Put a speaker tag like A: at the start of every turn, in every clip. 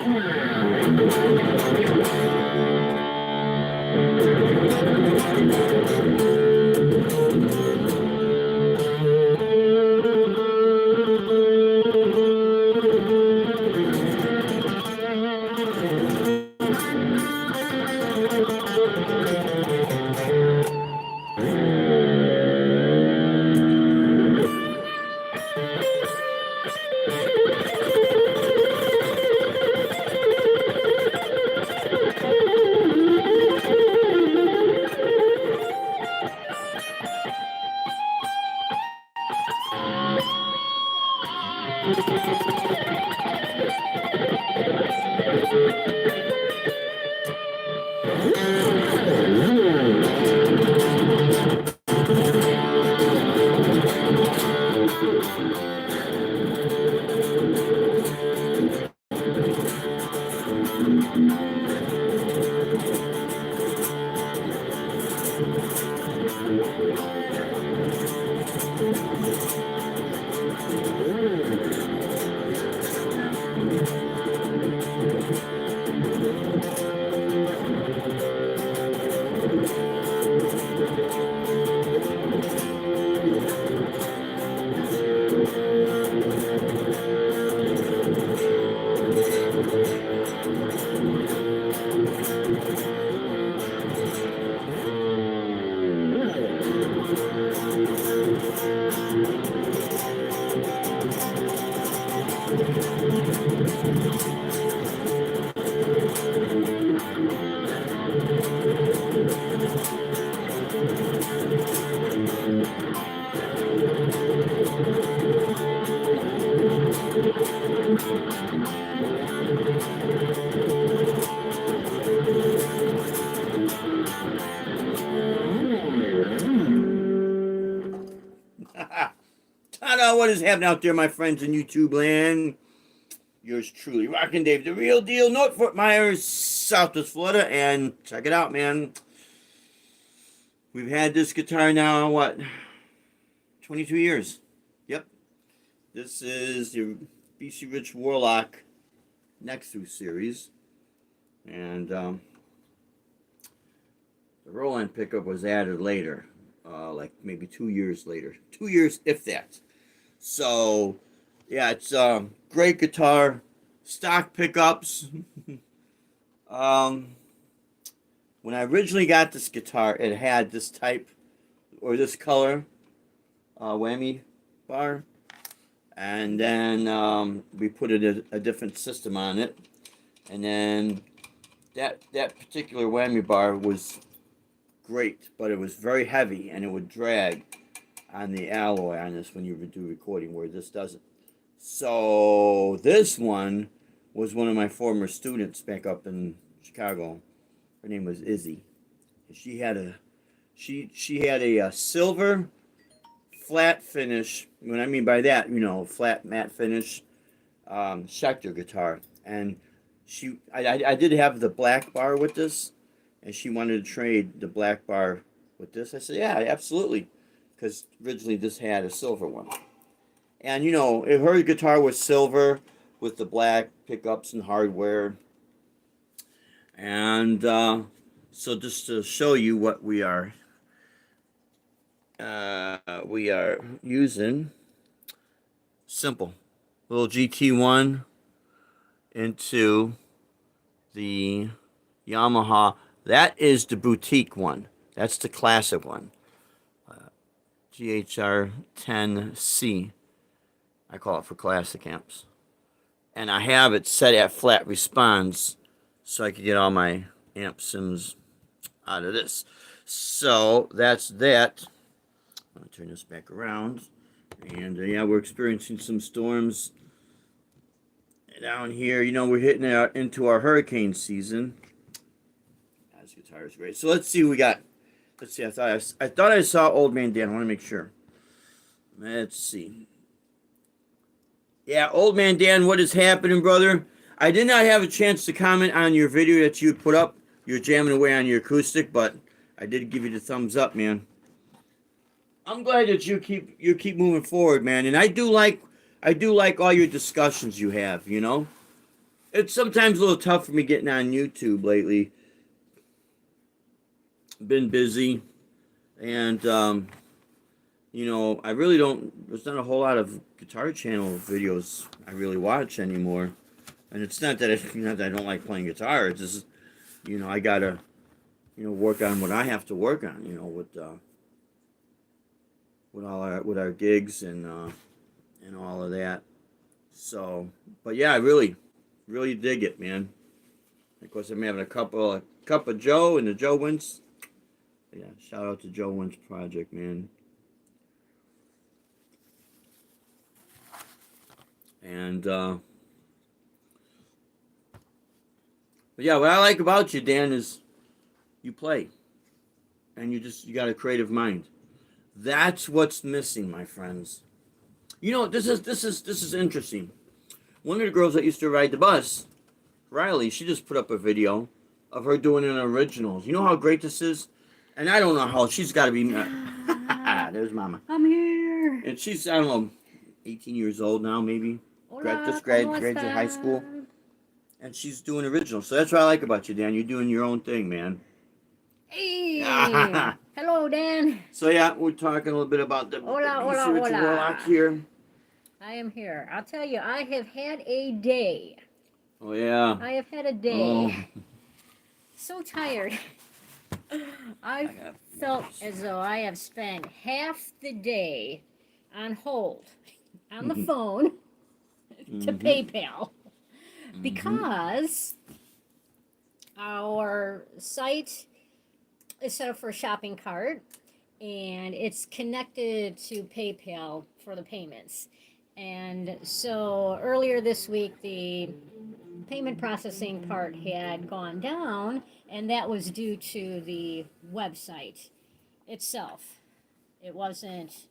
A: Ta-da! What is happening out there, my friends in YouTube land? Yours truly, Rockin' Dave, the real deal, North Fort Myers, Southwest Florida, and check it out, man. We've had this guitar now, what, 22 years. Yep. This is the BC Rich Warlock Next Through series. And the roll-in pickup was added later, like maybe 2 years later. 2 years, if that. So, yeah, it's a great guitar. Stock pickups. When I originally got this guitar, it had this type or this color whammy bar, and then we put a different system on it, and then that particular whammy bar was great, but it was very heavy and it would drag on the alloy on this when you would do recording, where this doesn't. So this one was one of my former students back up in Chicago. Her name was Izzy. She had a silver flat finish. What I mean by that, flat matte finish Schecter guitar. And I did have the black bar with this, and she wanted to trade the black bar with this. I said, yeah, absolutely, because originally this had a silver one. And her guitar was silver with the black pickups and hardware. And so just to show you what we are using, simple little GT1 into the Yamaha. That is the boutique one. That's the classic one. GHR 10C. I call it for classic amps. And I have it set at flat response, so I could get all my amp sims out of this. So that's that. I'm going to turn this back around. And yeah, we're experiencing some storms down here. We're hitting into our hurricane season. This guitar is great. So let's see what we got. Let's see. I thought I saw Old Man Dan. I want to make sure. Let's see. Yeah, Old Man Dan, what is happening, brother? I did not have a chance to comment on your video that you put up. You're jamming away on your acoustic, but I did give you the thumbs up, man. I'm glad that you keep moving forward, man. And I do like all your discussions you have, It's sometimes a little tough for me getting on YouTube lately. Been busy, and I really don't. There's not a whole lot of Guitar Channel videos I really watch anymore. And it's not that not that I don't like playing guitar. It's just I gotta work on what I have to work on. With our gigs and all of that. So, but yeah, I really dig it, man. Of course, I'm having a cup of Joe and the Joe Wentz. Yeah, shout out to Joe Wentz Project, man. And but yeah, what I like about you, Dan, is you play, and you got a creative mind. That's what's missing, my friends. This is interesting. One of the girls that used to ride the bus, Riley, she just put up a video of her doing an originals. You know how great this is? And I don't know how she's got to be. There's Mama.
B: I'm here.
A: And she's, I don't know, 18 years old now, maybe.
B: Hola,
A: Just
B: ¿cómo
A: graduated high
B: estás?
A: school. And she's doing originals. So that's what I like about you, Dan. You're doing your own thing, man.
B: Hey. Hello, Dan.
A: So yeah, we're talking a little bit about the
B: Hola.
A: Warlock here.
B: I am here. I'll tell you, I have had a day.
A: Oh yeah.
B: I have had a day. Oh. So tired. I felt as though I have spent half the day on hold on the phone to PayPal because our site is set up for a shopping cart and it's connected to PayPal for the payments. And so earlier this week, the payment processing part had gone down, and that was due to the website itself. It wasn't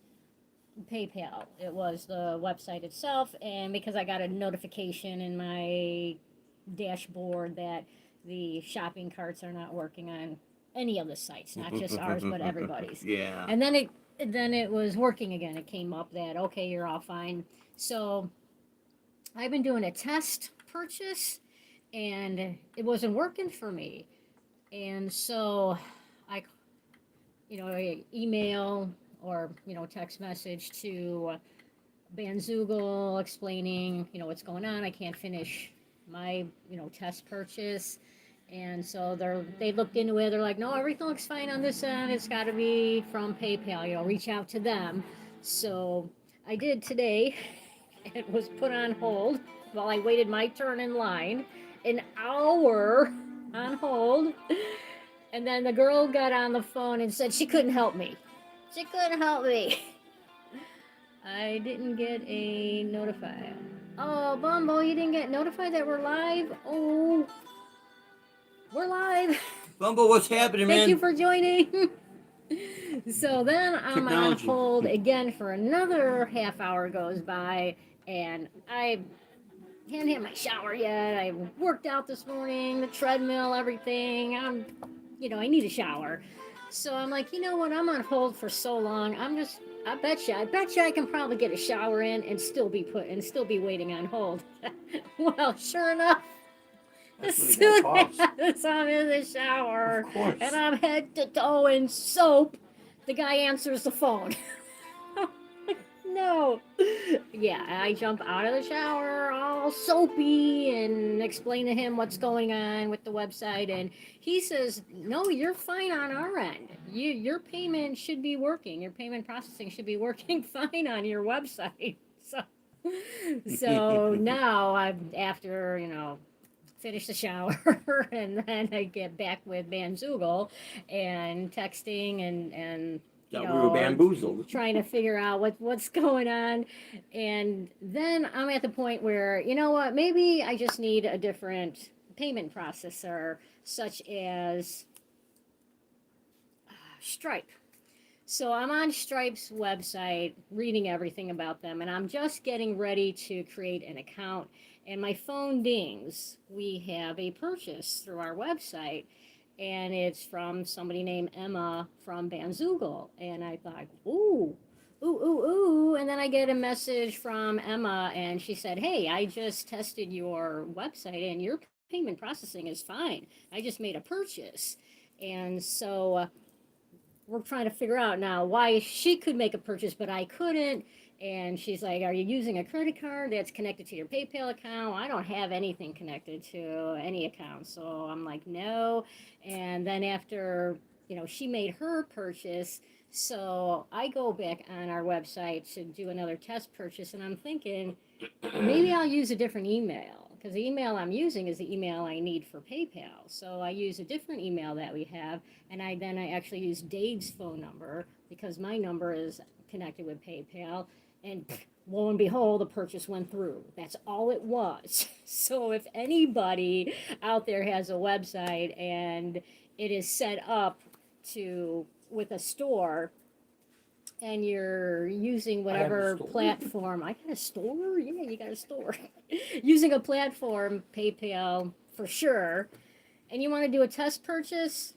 B: PayPal, it was the website itself. And because I got a notification in my dashboard that the shopping carts are not working on any of the sites, not just ours, but everybody's.
A: Yeah.
B: And then it was working again. It came up that, okay, you're all fine. So I've been doing a test purchase and it wasn't working for me. And so I email or, text message to Bandzoogle explaining, what's going on. I can't finish my, test purchase. And so they looked into it. They're like, no, everything looks fine on this end. It's got to be from PayPal. Reach out to them. So I did today. It was put on hold while I waited my turn in line. An hour on hold. And then the girl got on the phone and said she couldn't help me. She couldn't help me. I didn't get a notify. Oh, Bumbo, you didn't get notified that we're live? Oh. We're live.
A: Bumble, what's happening, man?
B: Thank you for joining. So then I'm on hold again for another half hour goes by, and I hadn't had my shower yet. I worked out this morning, the treadmill, everything. I need a shower. So I'm like, you know what? I'm on hold for so long. I bet you I can probably get a shower in and still be waiting on hold. Well, sure enough. As soon as I'm in the shower and I'm head to toe in soap, the guy answers the phone. No. Yeah, I jump out of the shower all soapy and explain to him what's going on with the website. And he says, no, you're fine on our end. Your payment should be working. Your payment processing should be working fine on your website. So now I'm after, finish the shower and then I get back with Bandzoogle and texting and
A: we were bamboozled.
B: Trying to figure out what's going on. And then I'm at the point where, you know what, maybe I just need a different payment processor, such as Stripe. So I'm on Stripe's website, reading everything about them, and I'm just getting ready to create an account. And my phone dings. We have a purchase through our website, and it's from somebody named Emma from Bandzoogle. And I thought, ooh, ooh, ooh, ooh. And then I get a message from Emma, and she said, hey, I just tested your website, and your payment processing is fine. I just made a purchase. And so we're trying to figure out now why she could make a purchase, but I couldn't. And she's like, are you using a credit card that's connected to your PayPal account? I don't have anything connected to any account. So I'm like, no. And then after, she made her purchase, so I go back on our website to do another test purchase, and I'm thinking maybe I'll use a different email, because the email I'm using is the email I need for PayPal. So I use a different email that we have, and I actually use Dave's phone number because my number is connected with PayPal, and lo and behold, the purchase went through. That's all it was. So if anybody out there has a website and it is set up with a store, and you're using whatever platform. I got a store? Yeah, you got a store. Using a platform, PayPal for sure, and you want to do a test purchase,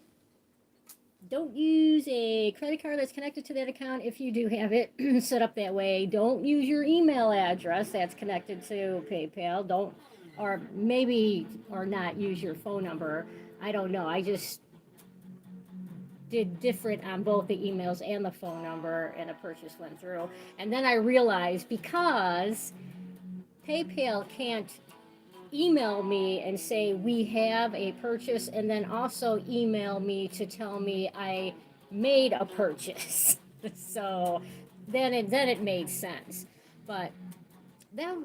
B: don't use a credit card that's connected to that account if you do have it set up that way. Don't use your email address that's connected to PayPal. Don't, or not use your phone number. I don't know. I just did different on both the emails and the phone number, and the purchase went through. And then I realized, because PayPal can't email me and say we have a purchase, and then also email me to tell me I made a purchase. So then it made sense. But that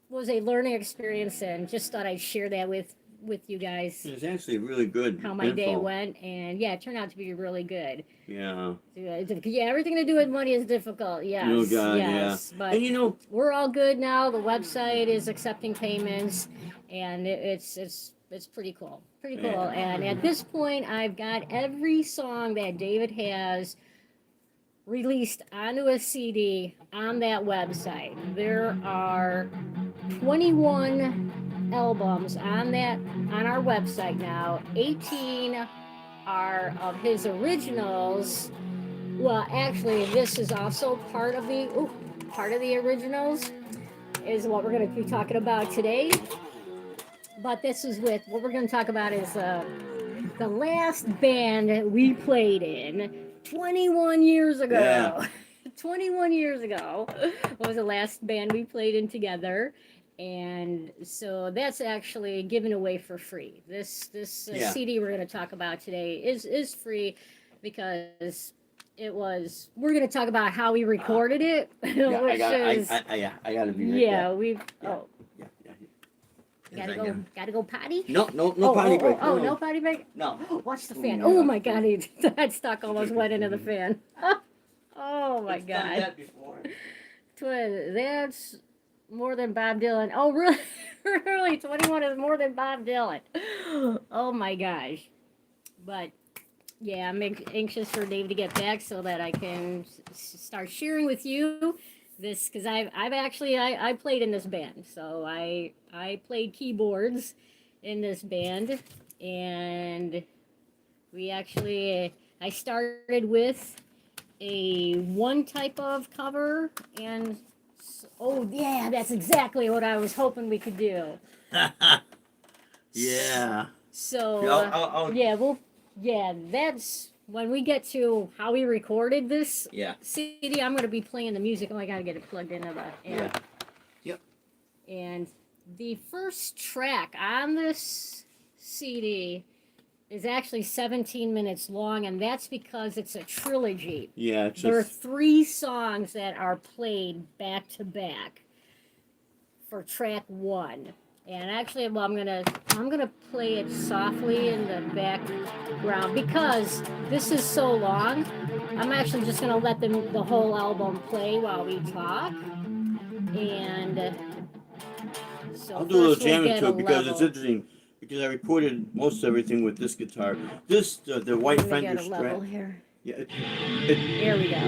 B: was a learning experience, and just thought I'd share that with you guys.
A: It's actually really good.
B: How my day went, and yeah, it turned out to be really good.
A: Yeah.
B: Yeah, everything to do with money is difficult. Yes.
A: Oh God,
B: yes.
A: yeah.
B: But
A: And
B: we're all good now. The website is accepting payments, and it's pretty cool. Pretty cool.
A: Yeah.
B: And at this point, I've got every song that David has released onto a CD on that website. There are 21 albums on our website now. 18 are of his originals. Well, actually, this is also part of the originals, is what we're going to be talking about today. But what we're going to talk about is the last band we played in 21 years ago.
A: Yeah.
B: 21 years ago was the last band we played in together. And so that's actually given away for free. This CD we're going to talk about today is free, because we're going to talk about how we recorded it.
A: I gotta be right
B: Yeah,
A: back.
B: Gotta go potty?
A: No potty break.
B: No potty break?
A: No.
B: Watch the fan. Oh my God, that stuck almost went into the fan. Oh my God.
A: I've done that before.
B: That's more than Bob Dylan. Oh, really? Really? 21 is more than Bob Dylan. Oh my gosh. But yeah, I'm anxious for Dave to get back so that I can start sharing with you this, because I played in this band. So I played keyboards in this band, and I started with one type of cover, and oh yeah, that's exactly what I was hoping we could do.
A: Yeah.
B: So that's when we get to how we recorded this CD. I'm going to be playing the music. Oh, I got to get it plugged into the amp.
A: Yep.
B: And the first track on this CD is actually 17 minutes long, and that's because it's a trilogy.
A: Yeah.
B: There are 3 songs that are played back to back for track 1. And actually, well, I'm gonna play it softly in the background, because this is so long. I'm actually just gonna let the whole album play while we talk. And so
A: I'll do a little jamming to it, because it's interesting. Because I recorded most everything with this guitar. The white Fender Strat.
B: Here.
A: Yeah.
B: Here we go.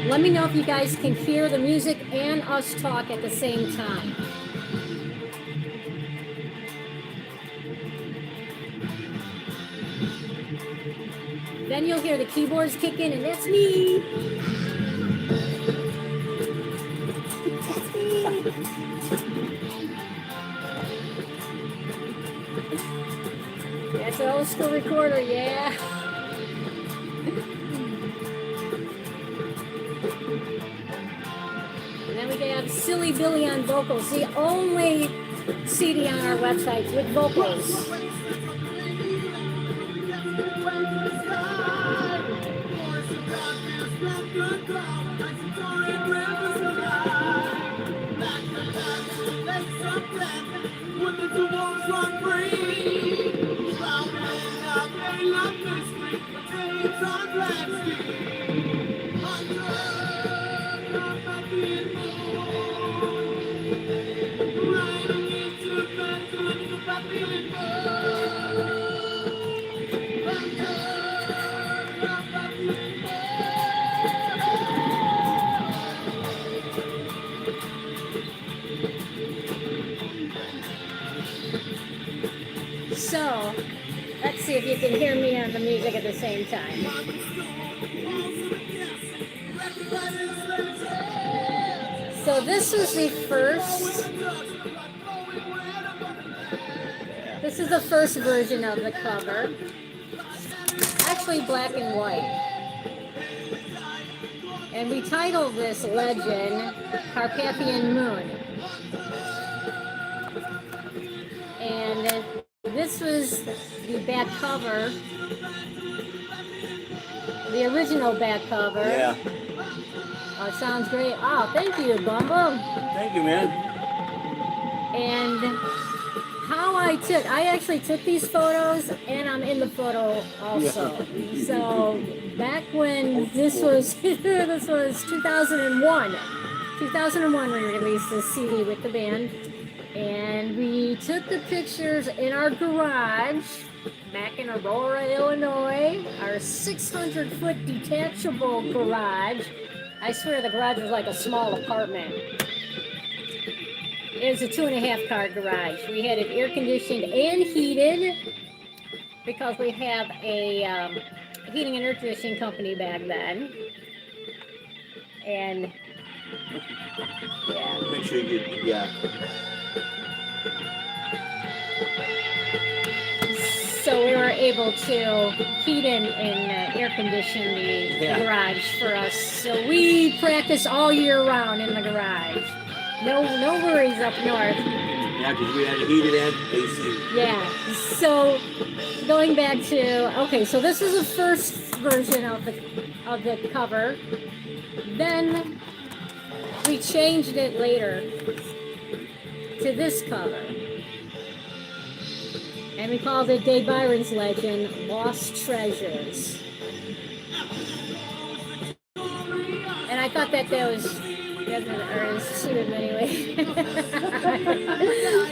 B: Let me know if you guys can hear the music and us talk at the same time. Then you'll hear the keyboards kick in, and that's me. That's me. That's an old school recorder, yeah. And then we have Silly Billy on vocals, the only CD on our website with vocals. So, let's see if you can hear me on the music at the same time. So this is the first, this is the first version of the cover. Actually black and white. And we titled this legend Carpathian Moon. And this was the back cover, the original back cover.
A: Yeah.
B: Oh, it sounds great. Oh, thank you, Bumbo.
A: Thank you, man.
B: And how I actually took these photos, and I'm in the photo also. Yeah. So back when this was 2001. 2001 we released this CD with the band. And we took the pictures in our garage back in Aurora, Illinois, our 600-foot detachable garage. I swear the garage was like a small apartment. It was a 2.5-car garage. We had it air conditioned and heated because we have a heating and air conditioning company back then. And yeah.
A: Make sure you get, yeah.
B: So we were able to heat and air condition the garage for us. So we practice all year round in the garage. No worries up north.
A: Yeah, because we had to heat it and AC.
B: Yeah. So going back to, okay, so this is the first version of the cover. Then we changed it later to this cover. And we called it Dave Byron's legend, Lost Treasures. And I thought that was suited anyway.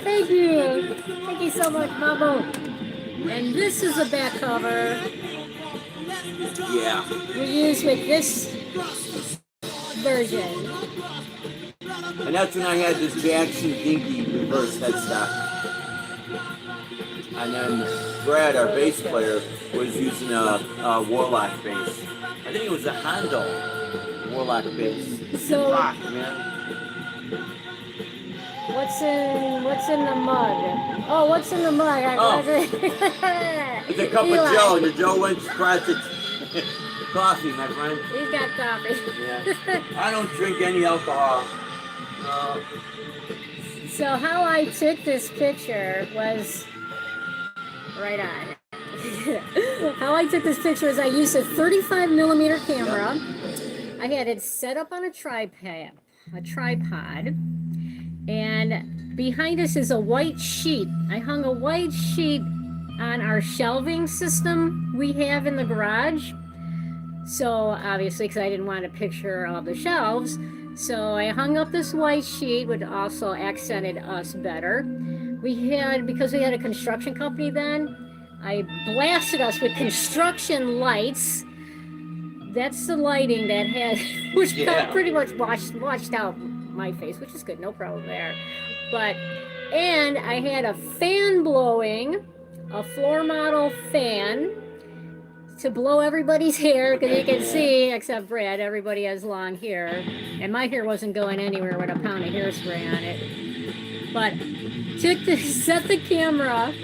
B: Thank you. Thank you so much, Mamo. And this is the back cover.
A: Yeah.
B: We used with this version.
A: And that's when I had this Jackson Dinky reverse headstock. And then Brad, our bass player, was using a Warlock bass. I think it was a Hondo Warlock bass.
B: So
A: rock, man.
B: What's in the mug? Oh, what's in the mug?
A: It's a cup of Joe, and the Joe went to coffee, my friend.
B: He's got coffee.
A: Yeah. I don't drink any alcohol.
B: So how I took this picture was right on. How I took this picture is I used a 35mm camera. I had it set up on a tripod, and behind us is a white sheet. I hung a white sheet on our shelving system we have in the garage. So obviously, because I didn't want a picture of the shelves, so I hung up this white sheet, which also accented us better. Because we had a construction company then, I blasted us with construction lights. That's the lighting that had, which pretty much washed out my face, which is good, no problem there. And I had a fan blowing, a floor model fan, to blow everybody's hair, because you can see, except Brad, everybody has long hair. And my hair wasn't going anywhere with a pound of hairspray on it. But set the camera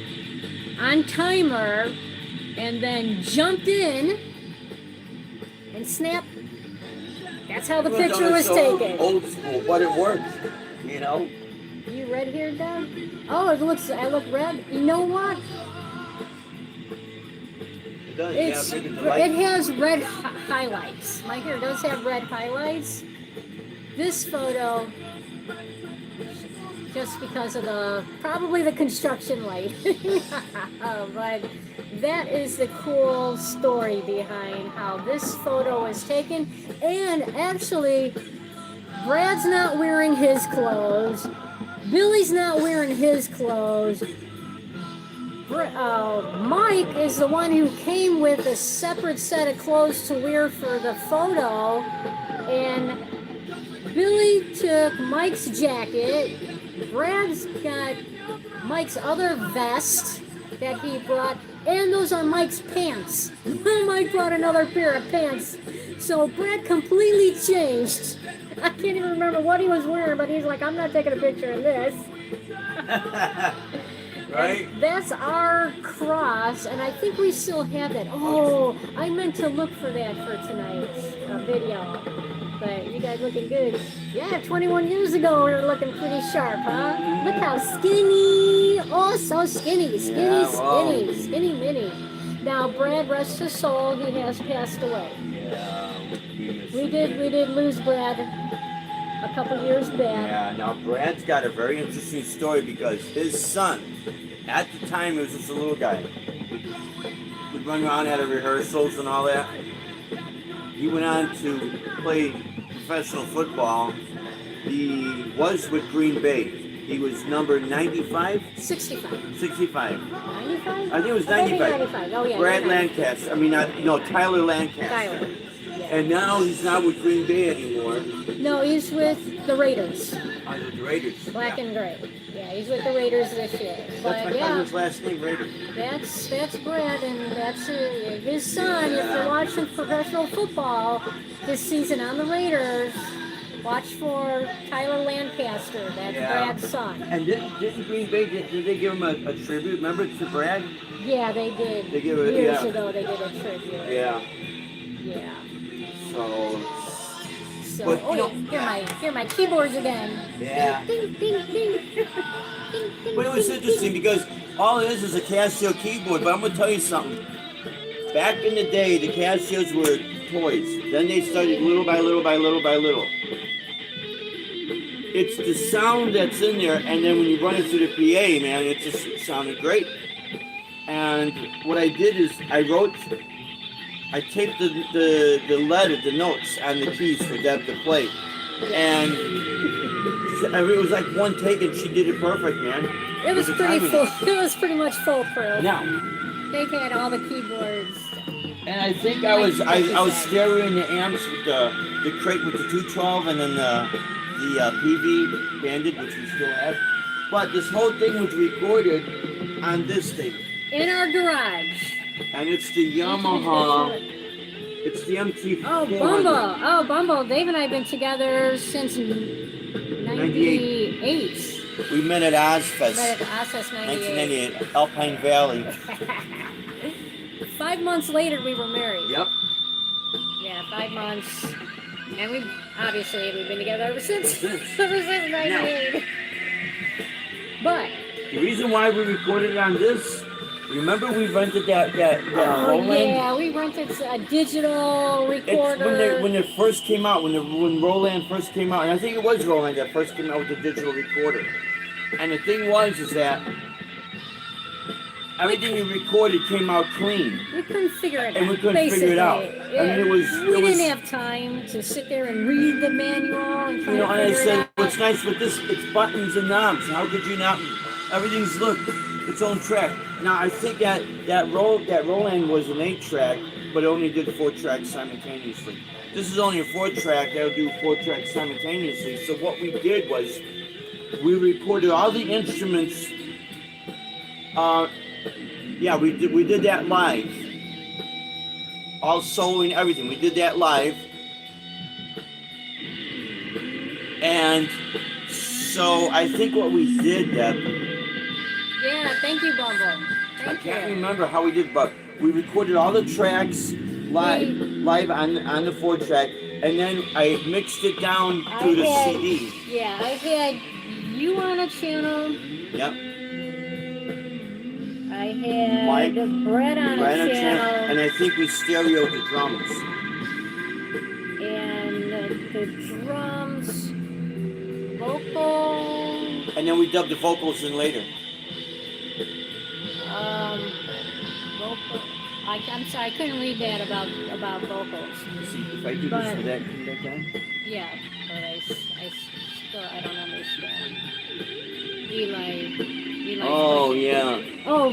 B: on timer and then jumped in and snapped. That's how the picture was taken.
A: Old school, but it works, you know.
B: You red hair, Doug? Oh, I look red. You know what?
A: It does.
B: It has red highlights. My hair does have red highlights. This photo, just because of probably the construction light. But that is the cool story behind how this photo was taken. And actually, Brad's not wearing his clothes. Billy's not wearing his clothes. Mike is the one who came with a separate set of clothes to wear for the photo. And Billy took Mike's jacket. Brad's got Mike's other vest that he brought. And those are Mike's pants. Mike brought another pair of pants. So Brad completely changed. I can't even remember what he was wearing, but he's like, I'm not taking a picture of this.
A: Right?
B: And that's our cross, and I think we still have that. Oh, I meant to look for that for tonight's video. But you guys looking good. Yeah, 21 years ago we were looking pretty sharp, huh? Look how skinny. Oh, so skinny. Skinny mini. Now, Brad, rest his soul, he has passed away.
A: Yeah.
B: We did lose Brad a couple years back.
A: Yeah, now Brad's got a very interesting story because his son, at the time he was just a little guy, would run around at rehearsals and all that. He went on to play professional football. He was with Green Bay. He was number 95?
B: 65.
A: 65.
B: 95?
A: I think it was 95.
B: 95. Oh, yeah.
A: Brad
B: 95.
A: Lancaster. Tyler Lancaster.
B: Tyler.
A: And now he's not with Green Bay anymore.
B: No, he's with the Raiders.
A: The Raiders.
B: Black and gray. Yeah, he's with the Raiders this year.
A: That's my cousin's last name, Raiders.
B: That's Brad, and that's his son. If you're watching professional football this season on the Raiders, watch for Tyler Lancaster. That's Brad's son.
A: And didn't Green Bay, did they give him a tribute, remember, to Brad?
B: Yeah, they did.
A: They gave it,
B: years ago, they did a tribute.
A: Yeah.
B: Yeah.
A: So
B: but, hear my keyboards again.
A: Yeah.
B: Ding, ding, ding, ding.
A: But it was interesting because all it is a Casio keyboard. But I'm gonna tell you something. Back in the day, the Casios were toys. Then they started little by little by little by little. It's the sound that's in there, and then when you run it through the PA, man, it just sounded great. And what I did is I taped the notes on the keys for Deb to play. And it was like one take and she did it perfect, man.
B: It was pretty full. It was pretty much foolproof.
A: Now,
B: they had all the keyboards.
A: and I think I was stereoing the amps with the crate with the 212 and then the PV Bandit, which we still have. But this whole thing was recorded on this thing.
B: In our garage.
A: And it's the Yamaha. It's the MT400.
B: Oh, Bumble. Dave and I have been together since 98.
A: We met at Ozfest.
B: 1998.
A: Alpine Valley.
B: 5 months later, we were married.
A: Yep.
B: Yeah, 5 months. And we've been together ever since. Ever since 98. But
A: the reason why we recorded it on this, remember we rented that Roland?
B: Yeah, we rented a digital recorder.
A: It's when it first came out, when Roland first came out, and I think it was Roland that first came out with the digital recorder. And the thing is that everything we recorded came out clean.
B: We couldn't figure it out.
A: And we couldn't figure it out. I mean,
B: we didn't have time to sit there and read the manual and try to figure it out.
A: And I said, what's nice with this, it's buttons and knobs. How could you not? Everything's its own track. Now I think that Roland was an 8-track, but it only did 4 tracks simultaneously. This is only a 4-track that'll do 4 tracks simultaneously. So what we did was we recorded all the instruments. We did that live. all soloing everything. We did that live. And so I think what we did, Deb,
B: Yeah, thank you, Bumble.
A: I
B: Thank
A: can't
B: you.
A: remember how we did, but we recorded all the tracks live on the 4-track, and then I mixed it down to the CD.
B: Yeah, I had you on a channel.
A: Yep.
B: I had Brett on a channel.
A: And I think we stereoed the drums.
B: And the drums, vocal.
A: And then we dubbed the vocals in later.
B: Vocal. I'm sorry, I couldn't read that about vocals.
A: See, if I do this, will that come back down?
B: Yeah, but I still, I don't understand. Eli.
A: Oh, yeah.
B: Oh,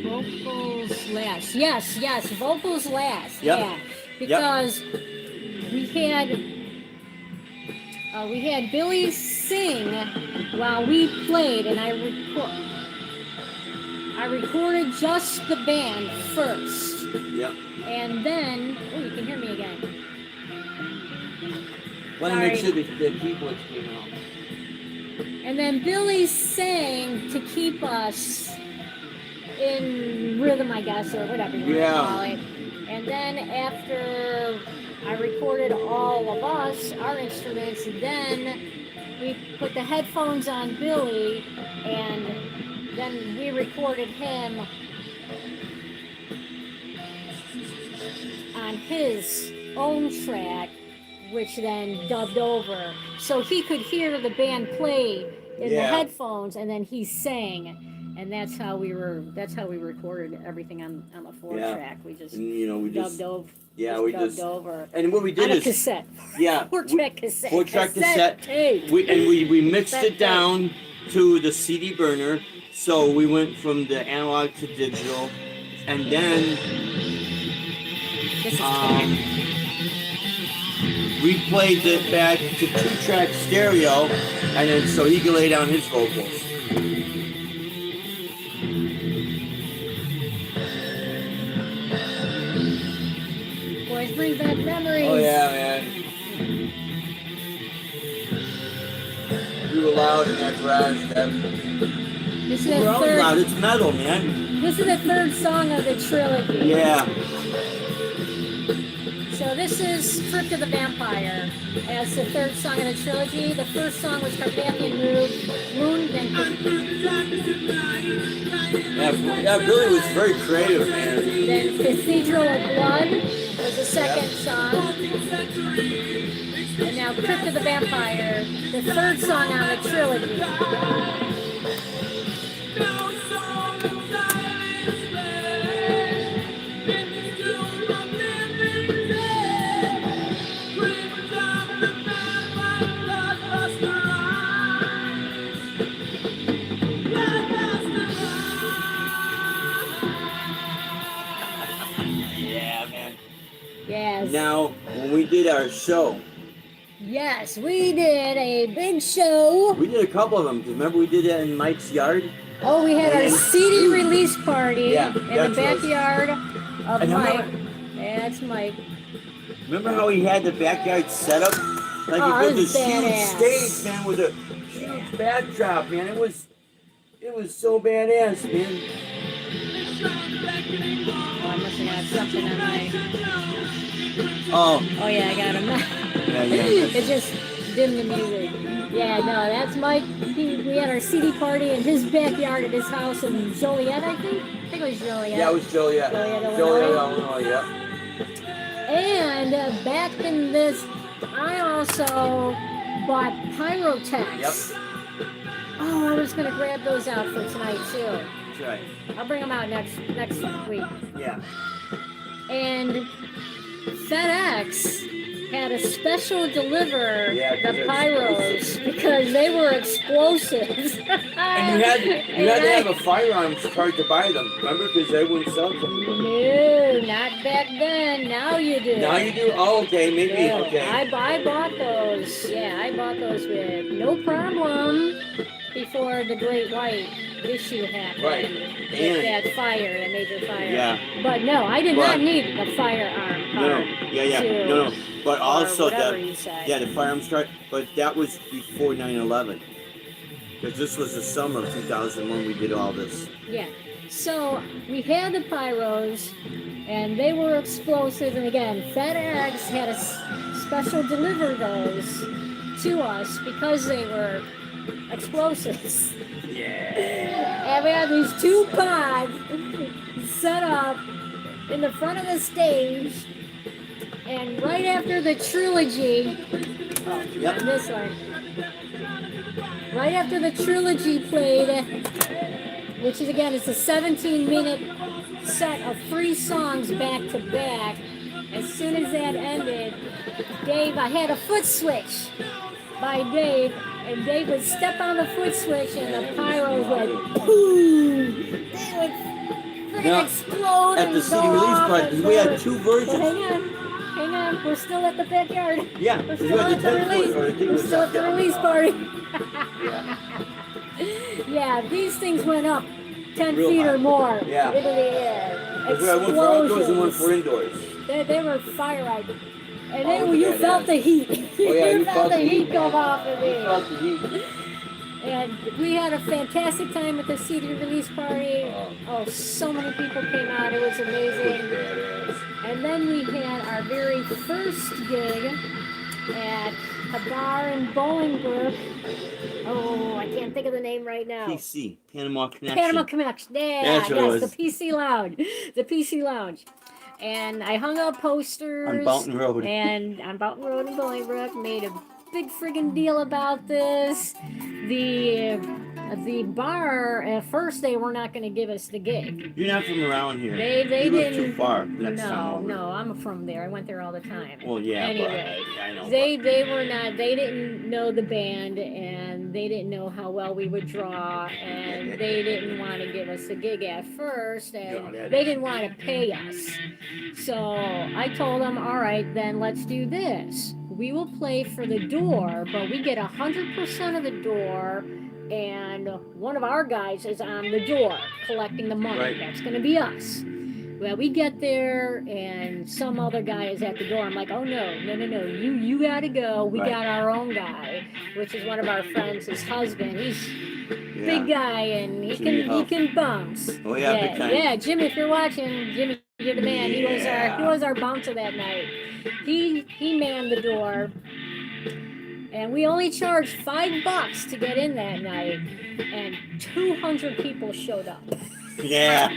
B: vocals last. Yes, vocals last.
A: Yep.
B: Yeah, because we had Billy sing while we played, and I recorded just the band first.
A: Yep.
B: And then, oh, you can hear me again.
A: Want to make sure the keyboards came out.
B: And then Billy sang to keep us in rhythm, I guess, or whatever you want to call it. And then after I recorded all of us, our instruments, then we put the headphones on Billy, and then we recorded him on his own track, which then dubbed over, so he could hear the band play in the headphones, and then he sang, and that's how we recorded everything on the 4-track. We just dubbed over.
A: Yeah, we
B: dubbed
A: just
B: over.
A: And what we did
B: on
A: is
B: a cassette.
A: Yeah,
B: 4-track cassette.
A: 4-track cassette.
B: Tape.
A: We mixed it down to the CD burner. So we went from the analog to digital, and then we played it back to 2-track stereo, and then so he could lay down his vocals.
B: Boys, bring back memories.
A: Oh yeah, man. We were loud in that garage, Deb.
B: This is
A: We're always loud. It's metal, man.
B: This is the third song of the trilogy.
A: Yeah.
B: So this is Trip to the Vampire as the third song of the trilogy. The first song was Carpathian Moon, then
A: Yeah, Billy was very creative, man.
B: Then Cathedral of Blood was the second song. And now Trip to the Vampire, the third song on the trilogy. Yes.
A: Now, when we did our show.
B: Yes, we did a big show.
A: We did a couple of them, because remember we did that in Mike's yard?
B: Oh, we had our CD release party in the backyard of Mike. That's Mike.
A: Remember how he had the backyard set up? Like he put this huge stage, man, with a huge backdrop, man. It was so badass, man.
B: Oh, I must have got something on my...
A: Oh
B: yeah, I got him. It just dimmed the music. Yeah, no, that's Mike. We had our CD party in his backyard at his house in Joliet, I think. I think it was Joliet.
A: Yeah, it was Joliet. Joliet, Illinois, yeah.
B: And back in this, I also bought Pyrotechs.
A: Yep.
B: Oh, I was going to grab those out for tonight, too.
A: That's right.
B: I'll bring them out next week.
A: Yeah.
B: And FedEx had a special deliver the pyros because they were explosives.
A: And you had to have a firearms card to buy them, remember? Because they wouldn't sell them.
B: No, not back then. Now you do.
A: Now you do? Oh, okay, maybe.
B: Yeah,
A: Okay.
B: I bought those. Yeah, I bought those with no problem before the Great White issue happened.
A: Right.
B: With
A: And
B: that fire, that major fire.
A: yeah.
B: But no, I did not need the firearm part.
A: No. But also
B: whatever
A: the
B: you said.
A: the firearms card. But that was before 9/11. Because this was the summer of 2001 we did all this.
B: Yeah. So we had the pyros, and they were explosive. And again, FedEx had a special deliver those to us because they were explosives.
A: Yeah.
B: And we had these 2 pods set up in the front of the stage, and right after the trilogy,
A: Yep.
B: this one, right after the trilogy played, which is again, it's a 17-minute set of 3 songs back to back. As soon as that ended, Dave, I had a foot switch by Dave, and Dave would step on the foot switch, and the pyros would boom. They would freaking explode
A: at
B: and
A: the
B: go
A: CD release
B: off
A: party,
B: and
A: we had
B: go.
A: 2
B: But
A: versions.
B: hang on, we're still at the backyard.
A: Yeah,
B: We're
A: we
B: still
A: had
B: at the release. We're still at the release party. Yeah, these things went up 10
A: Real
B: feet
A: high.
B: or more
A: Yeah.
B: into the air.
A: We had one for outdoors and one
B: Explosions.
A: for indoors.
B: They were fire eyed. And
A: Oh,
B: then
A: look
B: you
A: at
B: felt
A: that.
B: the heat.
A: Oh, yeah,
B: you felt the heat
A: man.
B: come off of
A: We
B: me.
A: felt the heat.
B: And we had a fantastic time at the CD release party.
A: Oh.
B: Oh, so many people came out. It was amazing. And then we had our very first gig at a bar in Bolingbrook. Oh, I can't think of the name right now.
A: PC, Panama Connection.
B: Panama Connection. Yeah,
A: That's what it
B: yes,
A: was.
B: the PC Lounge. The PC Lounge. And I hung up posters.
A: On Bounton Road.
B: And on Bounton Road in Bolingbrook, made a big friggin' deal about this. The bar, at first they were not going to give us the gig.
A: You're not from around here.
B: They
A: you live
B: didn't.
A: too far. Next time
B: No,
A: over.
B: no, I'm from there. I went there all the time.
A: Well, yeah,
B: Anyway,
A: but I know.
B: they were not. They didn't know the band, and they didn't know how well we would draw, and they didn't want to give us a gig at first, and they didn't want to pay us. So I told them, all right, then let's do this. We will play for the door, but we get 100% of the door, and one of our guys is on the door collecting the money.
A: Right.
B: That's going to be us. Well, we get there, and some other guy is at the door. I'm like, oh no, you got to go. We
A: Right.
B: got our own guy, which is one of our friends, his husband. He's
A: Yeah.
B: big guy, and he
A: Jimmy
B: can bounce.
A: Oh, yeah, big time.
B: Yeah, Jimmy, if you're watching, Jimmy, you're the man.
A: Yeah.
B: He was our bouncer that night. He manned the door, and we only charged $5 to get in that night, and 200 people showed up.
A: Yeah.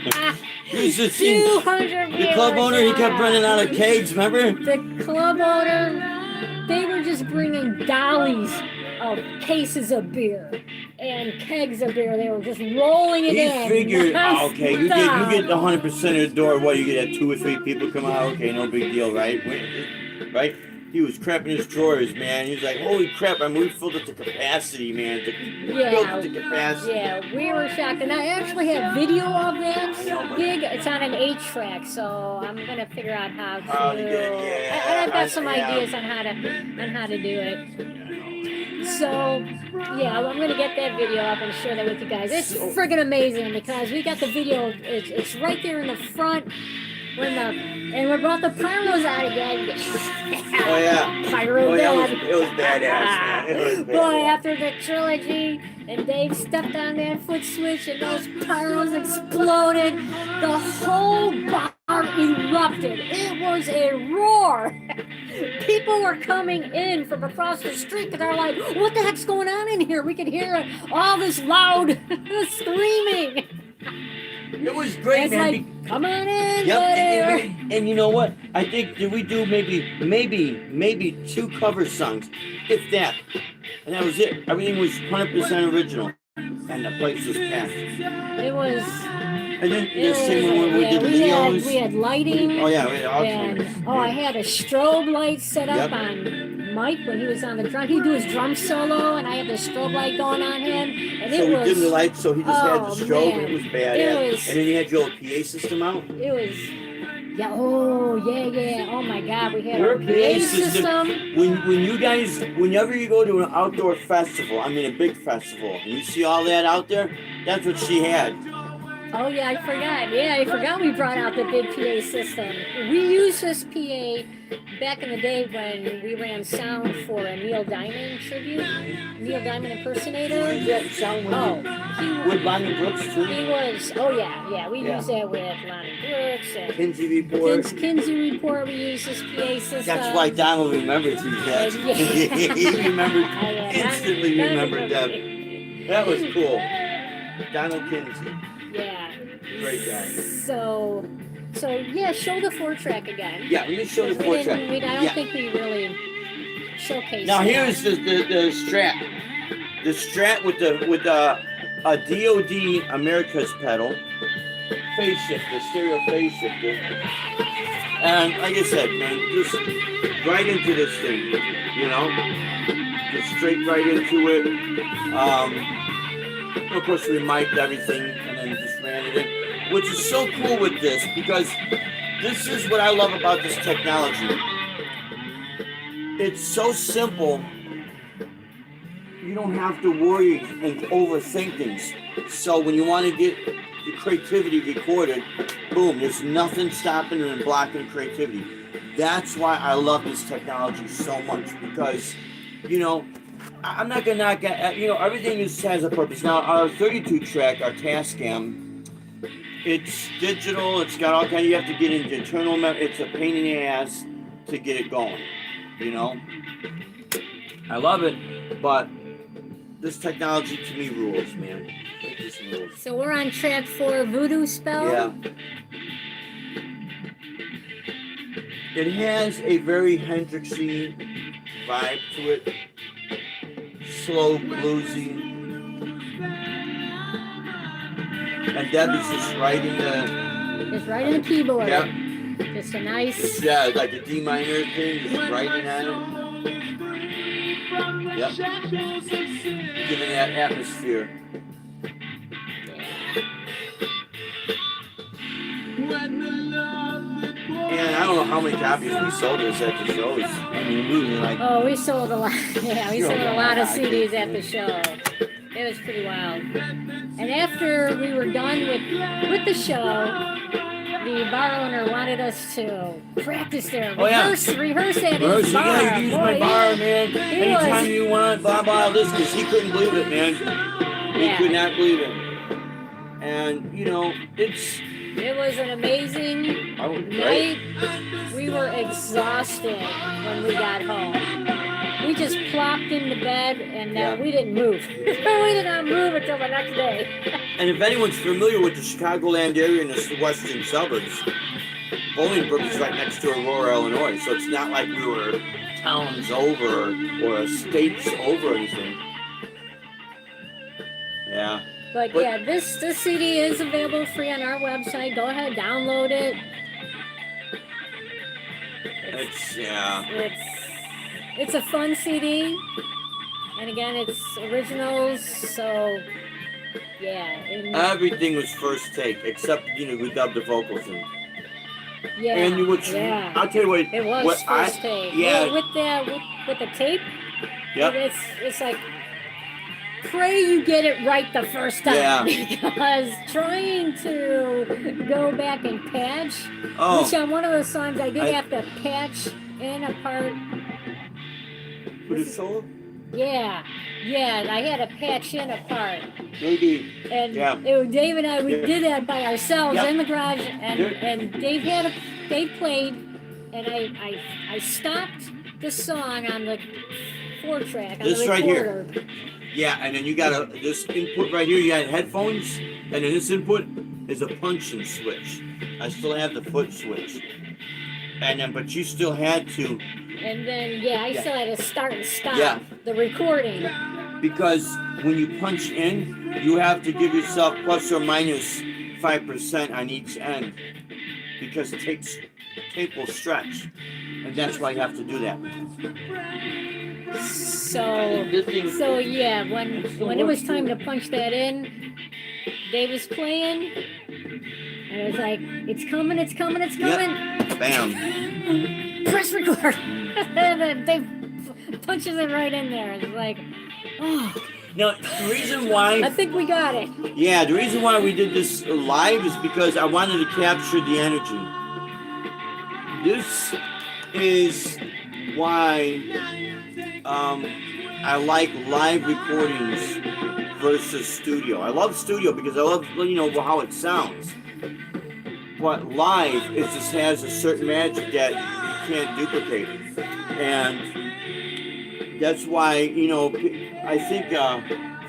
A: He was just seeing
B: 200 people.
A: the club owner, he kept
B: showed
A: running
B: up.
A: out of kegs, remember?
B: The club owner, they were just bringing dollies of cases of beer and kegs of beer. They were just rolling it
A: He
B: in.
A: figured, oh, okay, you get
B: nonstop.
A: 100% of the door. What, you get 2 or 3 people come out? Okay, no big deal, right? Right? He was crapping his drawers, man. He was like, holy crap, I mean, we filled it to capacity, man. Filled it to capacity.
B: Yeah, we were shocked. And I actually have video of that gig. It's on an 8-track, so I'm gonna figure out how to.
A: How to get it, yeah.
B: I've got some
A: Yeah.
B: ideas on how to do it. So yeah, I'm gonna get that video up and share that with you guys. It's friggin' amazing because we got the video. It's right there in the front. And we brought the pyros out again.
A: Oh, yeah.
B: Pyro
A: Oh, yeah,
B: dad.
A: it was badass, man. It was badass.
B: Boy, after the trilogy, and Dave stepped on that foot switch, and those pyros exploded, the whole bar erupted. It was a roar. People were coming in from across the street because they're like, what the heck's going on in here? We could hear all this loud screaming.
A: It was great,
B: It's
A: man.
B: like, come on in,
A: Yep,
B: buddy.
A: and you know what? I think did we do maybe 2 cover songs, if that, and that was it. Everything was 100% original, and the place was packed.
B: It was.
A: And then the same when we did
B: we
A: Leo's.
B: had lighting.
A: Oh yeah, we had all
B: And
A: kinds.
B: I had a strobe light set up
A: Yep.
B: on Mike when he was on the drum. He'd do his drum solo, and I had the strobe light going on him, and
A: So
B: it
A: we
B: was.
A: dimmed the lights, so he just had
B: Oh,
A: the strobe, and
B: man.
A: it was
B: It
A: badass.
B: was-
A: And then you had your PA system out.
B: It was Yeah. Oh, yeah. Oh my God, we had
A: Her
B: our PA system.
A: when you guys, whenever you go to an outdoor festival, I mean a big festival, and you see all that out there, that's what she had.
B: Oh yeah, I forgot. Yeah, I forgot we brought out the big PA system. We used this PA back in the day when we ran sound for a Neil Diamond tribute, Neil Diamond impersonator.
A: That sound with Lonnie Brooks too.
B: He was. Oh yeah. We used that with Lonnie Brooks and
A: Kinsey Report.
B: Kinsey Report. We used this PA system.
A: That's why Donald remembers you that. He remembered instantly. Remembered that. That was cool. Donald Kinsey.
B: Yeah.
A: Great guy.
B: So yeah, show the 4-track again.
A: Yeah, we just show the 4-track.
B: I don't think we really showcased.
A: Now here's the Strat. The Strat with a DoD America's pedal, phase shifter, stereo phase shifter, and like I said, man, just right into this thing, you know, just straight right into it. Of course, we mic'd everything and then just ran it in, which is so cool with this because this is what I love about this technology. It's so simple. You don't have to worry and overthink things. So when you want to get your creativity recorded, boom, there's nothing stopping and blocking creativity. That's why I love this technology so much because, you know, I'm not gonna knock at, you know, everything has a purpose. Now our 32 track, our Tascam, it's digital. It's got all kind. You have to get into internal memory. It's a pain in the ass to get it going. You know, I love it, but this technology to me rules, man. It just rules.
B: So we're on track 4, Voodoo Spell.
A: Yeah. It has a very Hendrixy vibe to it. Slow, bluesy. And Debbie's just right in the...
B: Just right in the keyboard.
A: Yeah.
B: Just a nice...
A: Yeah, like a D minor thing, just writing on it. Yep. Giving that atmosphere. And I don't know how many copies we sold this at the shows. I mean, we were like...
B: Oh, we sold a lot. Yeah, we sold a lot of CDs at the show. It was pretty wild. And after we were done with the show, the bar owner wanted us to practice there. Rehearse at his bar.
A: Yeah, you use my bar, man. Anytime you want, blah, blah, this, because he couldn't believe it, man. He could not believe it. And, you know,
B: it was an amazing night. We were exhausted when we got home. We just plopped into bed and we didn't move. We did not move until the next day.
A: And if anyone's familiar with the Chicagoland area and the western suburbs, Bolingbrook is right next to Aurora, Illinois. So it's not like we were towns over or states over or anything. Yeah.
B: But yeah, this CD is available free on our website. Go ahead, download it. It's a fun CD, and again, it's originals. So yeah.
A: Everything was first take, except we dubbed the vocals in.
B: Yeah.
A: And I'll tell you what.
B: It was first take.
A: Yeah.
B: With the tape.
A: Yep.
B: It's like. Pray you get it right the first time, because trying to go back and patch, which on one of those songs I did have to patch in a part.
A: With the solo?
B: Yeah, I had to patch in a part.
A: Maybe.
B: And Dave and I, we did that by ourselves in the garage, and Dave played, and I stopped the song on the 4-track on the recorder.
A: Right here. Yeah, and then you got this input right here. You got headphones, and then this input is a punch and switch. I still have the foot switch, but you still had to. And then I still had to start and stop the recording. Because when you punch in, you have to give yourself plus or minus 5% on each end, because tape will stretch, and that's why you have to do that. So when it was time to punch that in, Dave was playing,
B: And it was like, it's coming, it's coming, it's coming.
A: Yep. Bam.
B: Press record. And then they punches it right in there. It's like, oh.
A: Now, the reason why...
B: I think we got it.
A: Yeah, the reason why we did this live is because I wanted to capture the energy. This is why I like live recordings versus studio. I love studio because I love, how it sounds. But live, it just has a certain magic that you can't duplicate. And that's why, I think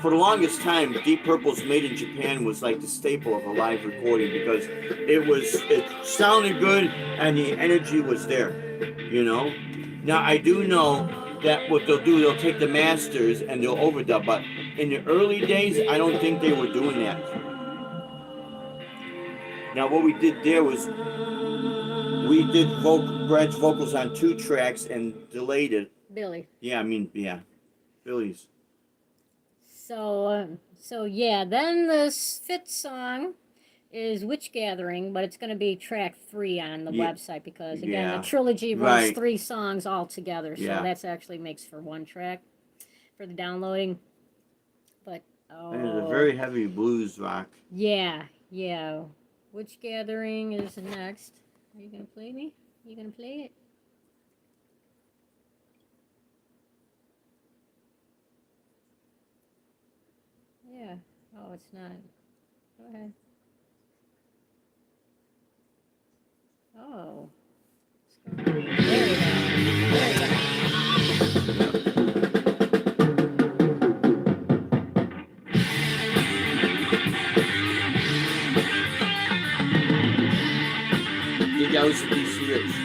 A: for the longest time, Deep Purple's Made in Japan was like the staple of a live recording because it sounded good and the energy was there, Now, I do know that what they'll do, they'll take the masters and they'll overdub, but in the early days, I don't think they were doing that. Now, what we did there was we did Brad's vocals on 2 tracks and delayed it.
B: Billy.
A: Yeah, Billy's.
B: So yeah, then this 5th song is Witch Gathering, but it's going to be track 3 on the website because, again, the trilogy runs 3 songs all together, so that's actually makes for 1 track for the downloading. But,
A: And it's a very heavy blues rock.
B: Yeah. Witch Gathering is next. Are you going to play me? Are you going to play it? Yeah. Oh, it's not. Go ahead. Oh. There we go.
A: Big house of DC Rich.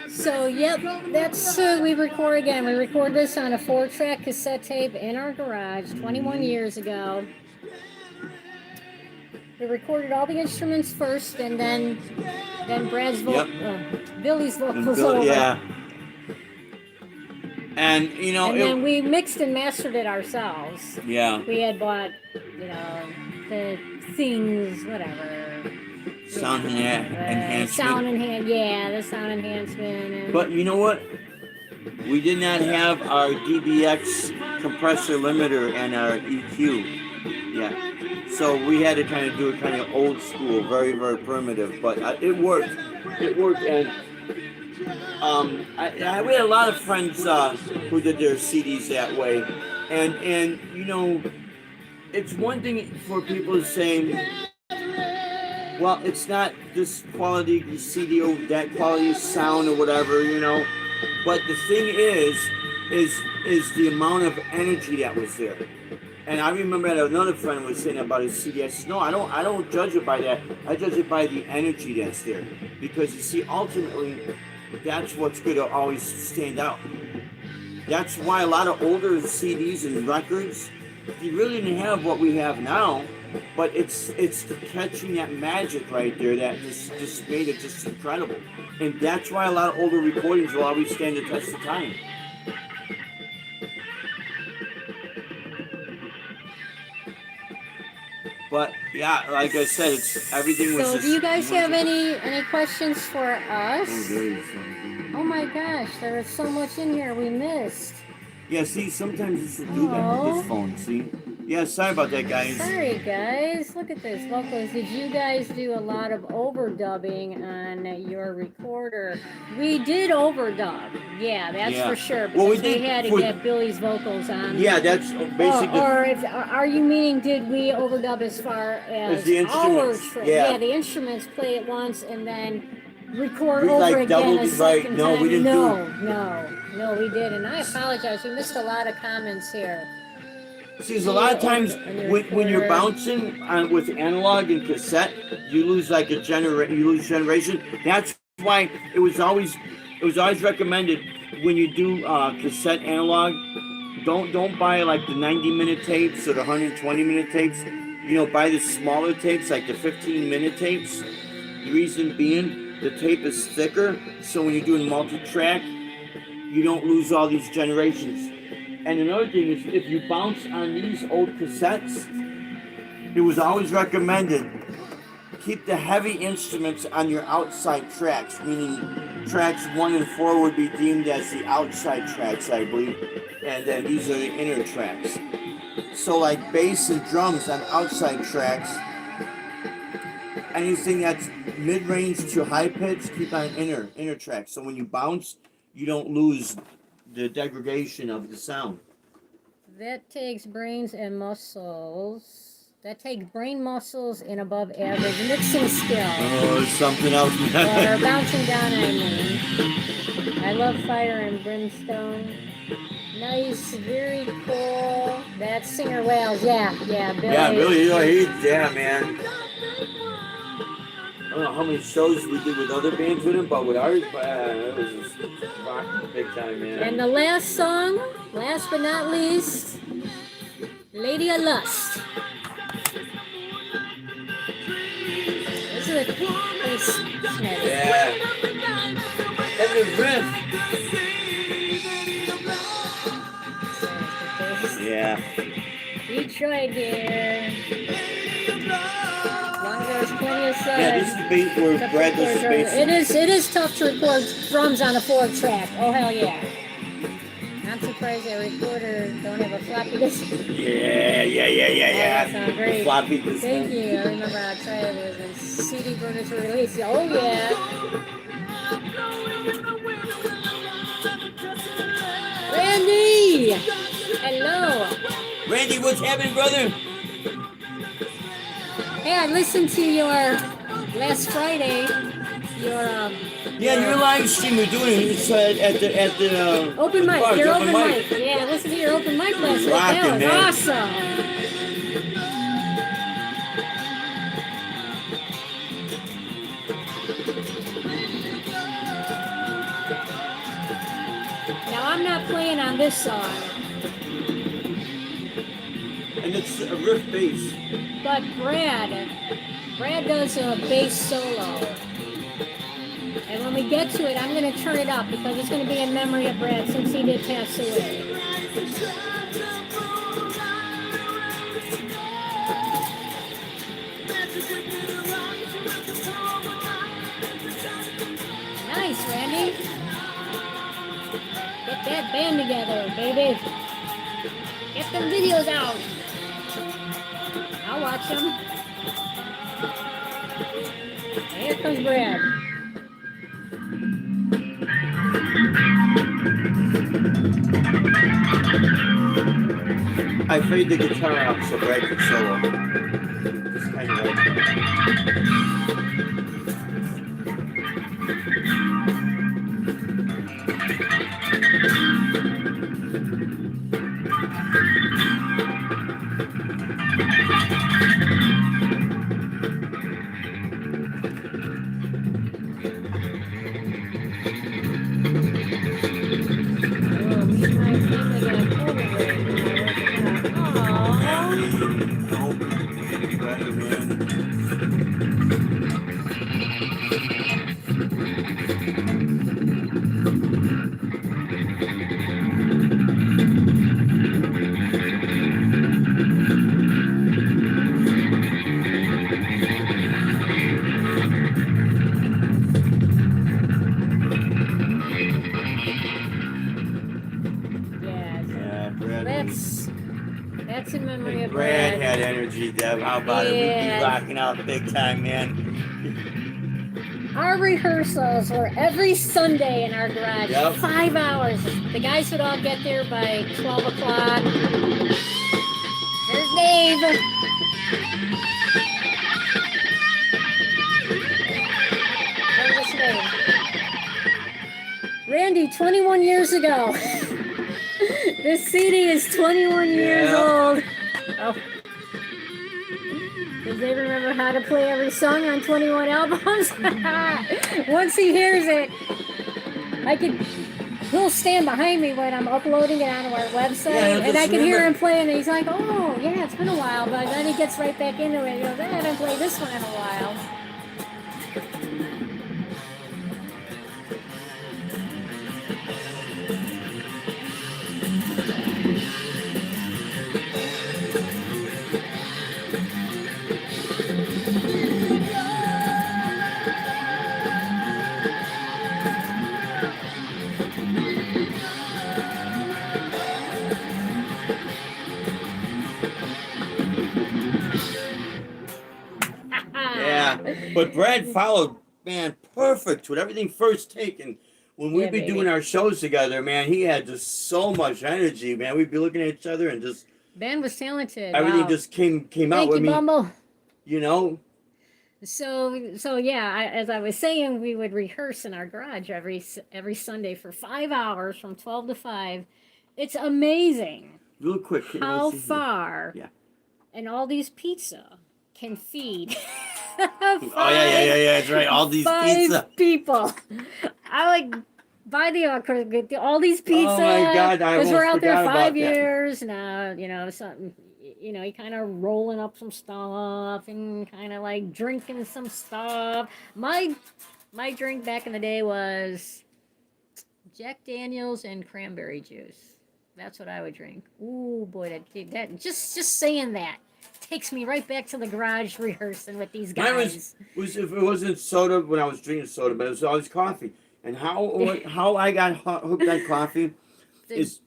B: So, yep, that's, we record again. We recorded this on a 4-track cassette tape in our garage 21 years ago. We recorded all the instruments first, and then Brad's Billy's vocals over.
A: Yeah. And,
B: And then we mixed and mastered it ourselves.
A: Yeah.
B: We had bought, the things, whatever.
A: Sound enhancement.
B: The sound enhancement. And
A: but you know what? We did not have our DBX compressor limiter and our EQ yet. So we had to kind of do it kind of old school, very, very primitive. But it worked. It worked. And we had a lot of friends who did their CDs that way. And it's one thing for people to say, well, it's not this quality CD or that quality sound or whatever, But the thing is the amount of energy that was there. And I remember that another friend was saying about his CD. I said, no, I don't judge it by that. I judge it by the energy that's there. Because you see, ultimately, that's what's going to always stand out. That's why a lot of older CDs and records, you really didn't have what we have now. But it's catching that magic right there that just made it just incredible. And that's why a lot of older recordings will always stand the test of time. But yeah, like I said, everything was.
B: So, do you guys have any questions for us?
A: Oh, there is something.
B: Oh my gosh, there is so much in here we missed.
A: Yeah, see, sometimes you should do that with this phone, see? Yeah, sorry about that, guys.
B: Sorry, guys. Look at this. Vocals. Did you guys do a lot of overdubbing on your recorder? We did overdub. Yeah, that's for sure. Because we had to get Billy's vocals on.
A: Yeah, that's basically.
B: Are you meaning did we overdub as far as
A: the instruments?
B: Yeah, the instruments play it once and then record over
A: like
B: again a second time.
A: We didn't
B: No, we didn't. I apologize. We missed a lot of comments here.
A: See, there's a lot of times when you're bouncing with analog and cassette, you lose like you lose generation. That's why it was always it was always recommended when you do cassette analog, don't buy like the 90-minute tapes or the 120-minute tapes. You know, buy the smaller tapes, like the 15-minute tapes. The reason being, the tape is thicker, so when you're doing multi-track, you don't lose all these generations. And another thing is, if you bounce on these old cassettes, it was always recommended keep the heavy instruments on your outside tracks, meaning tracks 1 and 4 would be deemed as the outside tracks, I believe, and then these are the inner tracks. So like bass and drums on outside tracks, anything that's mid-range to high pitch, keep on inner tracks. So when you bounce, you don't lose the degradation of the sound.
B: That takes brains and muscles. That takes brain muscles and above average mixing skill.
A: Oh, something else.
B: Or bouncing down, I mean. I love Fire and Brimstone. Nice, very cool. That's Singer Wales, yeah, Billy.
A: Yeah, Billy, yeah, man. I don't know how many shows we did with other bands with him, but with ours, it was just rocking big time, man.
B: And the last song, last but not least, Lady of Lust. This is a nice snare.
A: Yeah. And the riff. Yeah.
B: Detroit here. Long as there's plenty of sun.
A: Yeah, this is the bass where Brad does the bass.
B: It is tough to record drums on a 4-track. Oh hell yeah. I'm surprised that recorder don't have a floppy disk.
A: Yeah.
B: That sounds great.
A: Floppy disk.
B: Thank you. I remember I tried it when CD burner to release. Oh yeah. Randy! Hello.
A: Randy, what's happening, brother?
B: Hey, I listened to your last Friday.
A: Your live stream you're doing. It's at the
B: open mic.
A: bar,
B: Your open mic. Yeah, I listened to your open mic last week. That was awesome. Now I'm not playing on this song.
A: And it's a riff bass.
B: But Brad does a bass solo. And when we get to it, I'm going to turn it up because it's going to be in memory of Brad since he did pass away. Nice, Randy. Get that band together, baby. Get them videos out. I'll watch them. Here comes Brad.
A: I fade the guitar out so Brad can solo. Just kind of like.
B: That's in memory of
A: Brad had energy, Deb. How about it? We'd be rocking out big time, man.
B: Our rehearsals were every Sunday in our garage.
A: Yep.
B: 5 hours. The guys would all get there by 12 o'clock. There's Dave. There's Dave. Randy, 21 years ago. This CD is 21 years old. Oh. Does they remember how to play every song on 21 albums? Once he hears it, He'll stand behind me when I'm uploading it onto our website,
A: Yeah,
B: and I can hear
A: remember.
B: him playing, and he's like, oh, yeah, it's been a while, but then he gets right back into it. He goes, I haven't played this one in a while.
A: Yeah, but Brad followed, man, perfect with everything first taken. When we'd
B: Yeah,
A: be
B: baby.
A: doing our shows together, man, he had just so much energy, man. We'd be looking at each other and just
B: Ben was talented.
A: everything
B: Wow.
A: just came out.
B: Thank you, Bumble.
A: You know.
B: So yeah, as I was saying, we would rehearse in our garage every Sunday for 5 hours from 12 to 5. It's amazing
A: Real quick,
B: how far
A: Yeah.
B: and all these pizza can feed.
A: Oh yeah. That's right. All these pizza.
B: People. I like buy all these pizza.
A: Oh my God, I
B: because we're
A: almost
B: out there
A: forgot about
B: 5
A: that.
B: years now. Something. You kind of rolling up some stuff and kind of like drinking some stuff. My drink back in the day was Jack Daniels and cranberry juice. That's what I would drink. Ooh boy, that just saying that takes me right back to the garage rehearsing with these guys.
A: Mine was if it wasn't soda when I was drinking soda, but it was always coffee. And how I got hooked on coffee is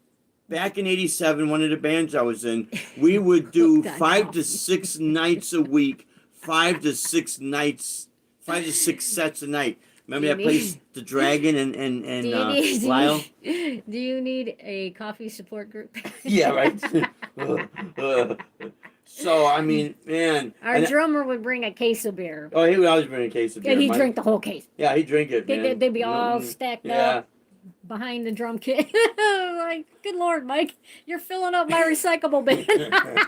A: back in '87, one of the bands I was in, we would do 5 to 6 nights a week, 5 to 6 sets a night. Remember that place, the Dragon and Lyle?
B: Do you need a coffee support group?
A: Yeah, right. So I mean, man,
B: our drummer would bring a case of beer.
A: Oh, he would always bring a case of beer.
B: And he'd drink the whole case.
A: Yeah, he'd drink it, man.
B: They'd be all stacked up behind the drum kit. Like, good Lord, Mike, you're filling up my recyclable bin.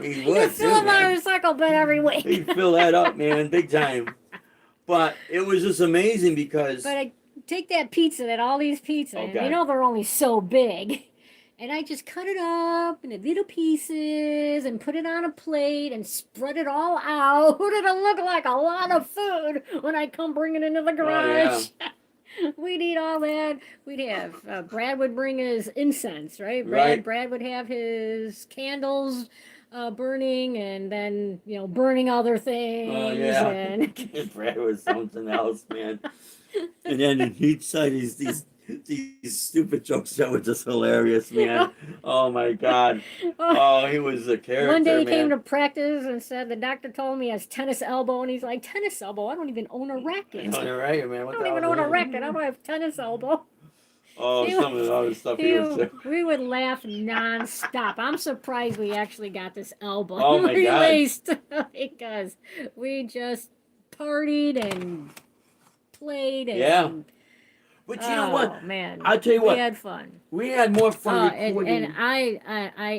A: He would.
B: You're filling my recycle bin every week.
A: He'd fill that up, man, big time. But it was just amazing because.
B: But I take that pizza, all these pizzas,
A: Oh,
B: and
A: God.
B: they're only so big. And I just cut it up into little pieces and put it on a plate and spread it all out. It'll look like a lot of food when I come bring it into the garage.
A: Oh,
B: We'd eat all that. We'd have Brad would bring his incense, right?
A: Right.
B: Brad would have his candles burning, and then burning other things.
A: Oh yeah.
B: And
A: Brad was something else, man. And then he'd say these stupid jokes that were just hilarious, man. Oh my God. Oh, he was a character.
B: One day he
A: man.
B: came to practice and said the doctor told me he has tennis elbow, and he's like, tennis elbow? I don't even own a racket.
A: On the right, man.
B: I don't even own a racket. I don't have tennis elbow.
A: Oh, some of the other stuff he was saying.
B: We would laugh nonstop. I'm surprised we actually got this album
A: Oh my
B: released because we just partied and played and
A: Yeah. But you know what?
B: Man,
A: I'll tell you what.
B: we had fun.
A: We had more fun recording.
B: And I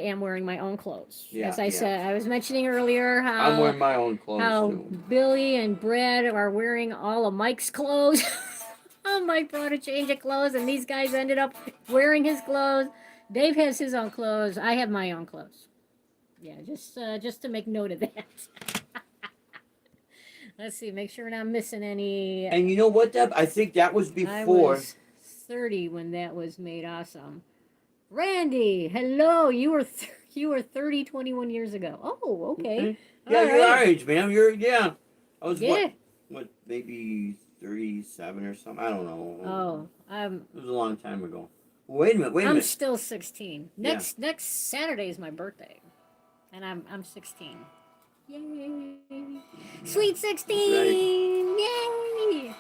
B: am wearing my own clothes.
A: Yeah,
B: As I said, I was mentioning earlier how
A: I'm wearing my own clothes
B: how
A: too.
B: Billy and Brad are wearing all of Mike's clothes. Mike brought a change of clothes, and these guys ended up wearing his clothes. Dave has his own clothes. I have my own clothes. Yeah, just to make note of that. Let's see, make sure we're not missing any.
A: And you know what, Deb? I think that was before.
B: I was 30 when that was made awesome. Randy, hello. You were 30 21 years ago. Oh, okay.
A: Mm-hmm. Yeah,
B: All
A: you're
B: right.
A: our age, man. I was
B: Yeah.
A: what, maybe 37 or something. I don't know.
B: Oh,
A: It was a long time ago. Wait a minute.
B: I'm still 16. Next Saturday is my birthday, and I'm 16. Yay! Sweet 16! Yay!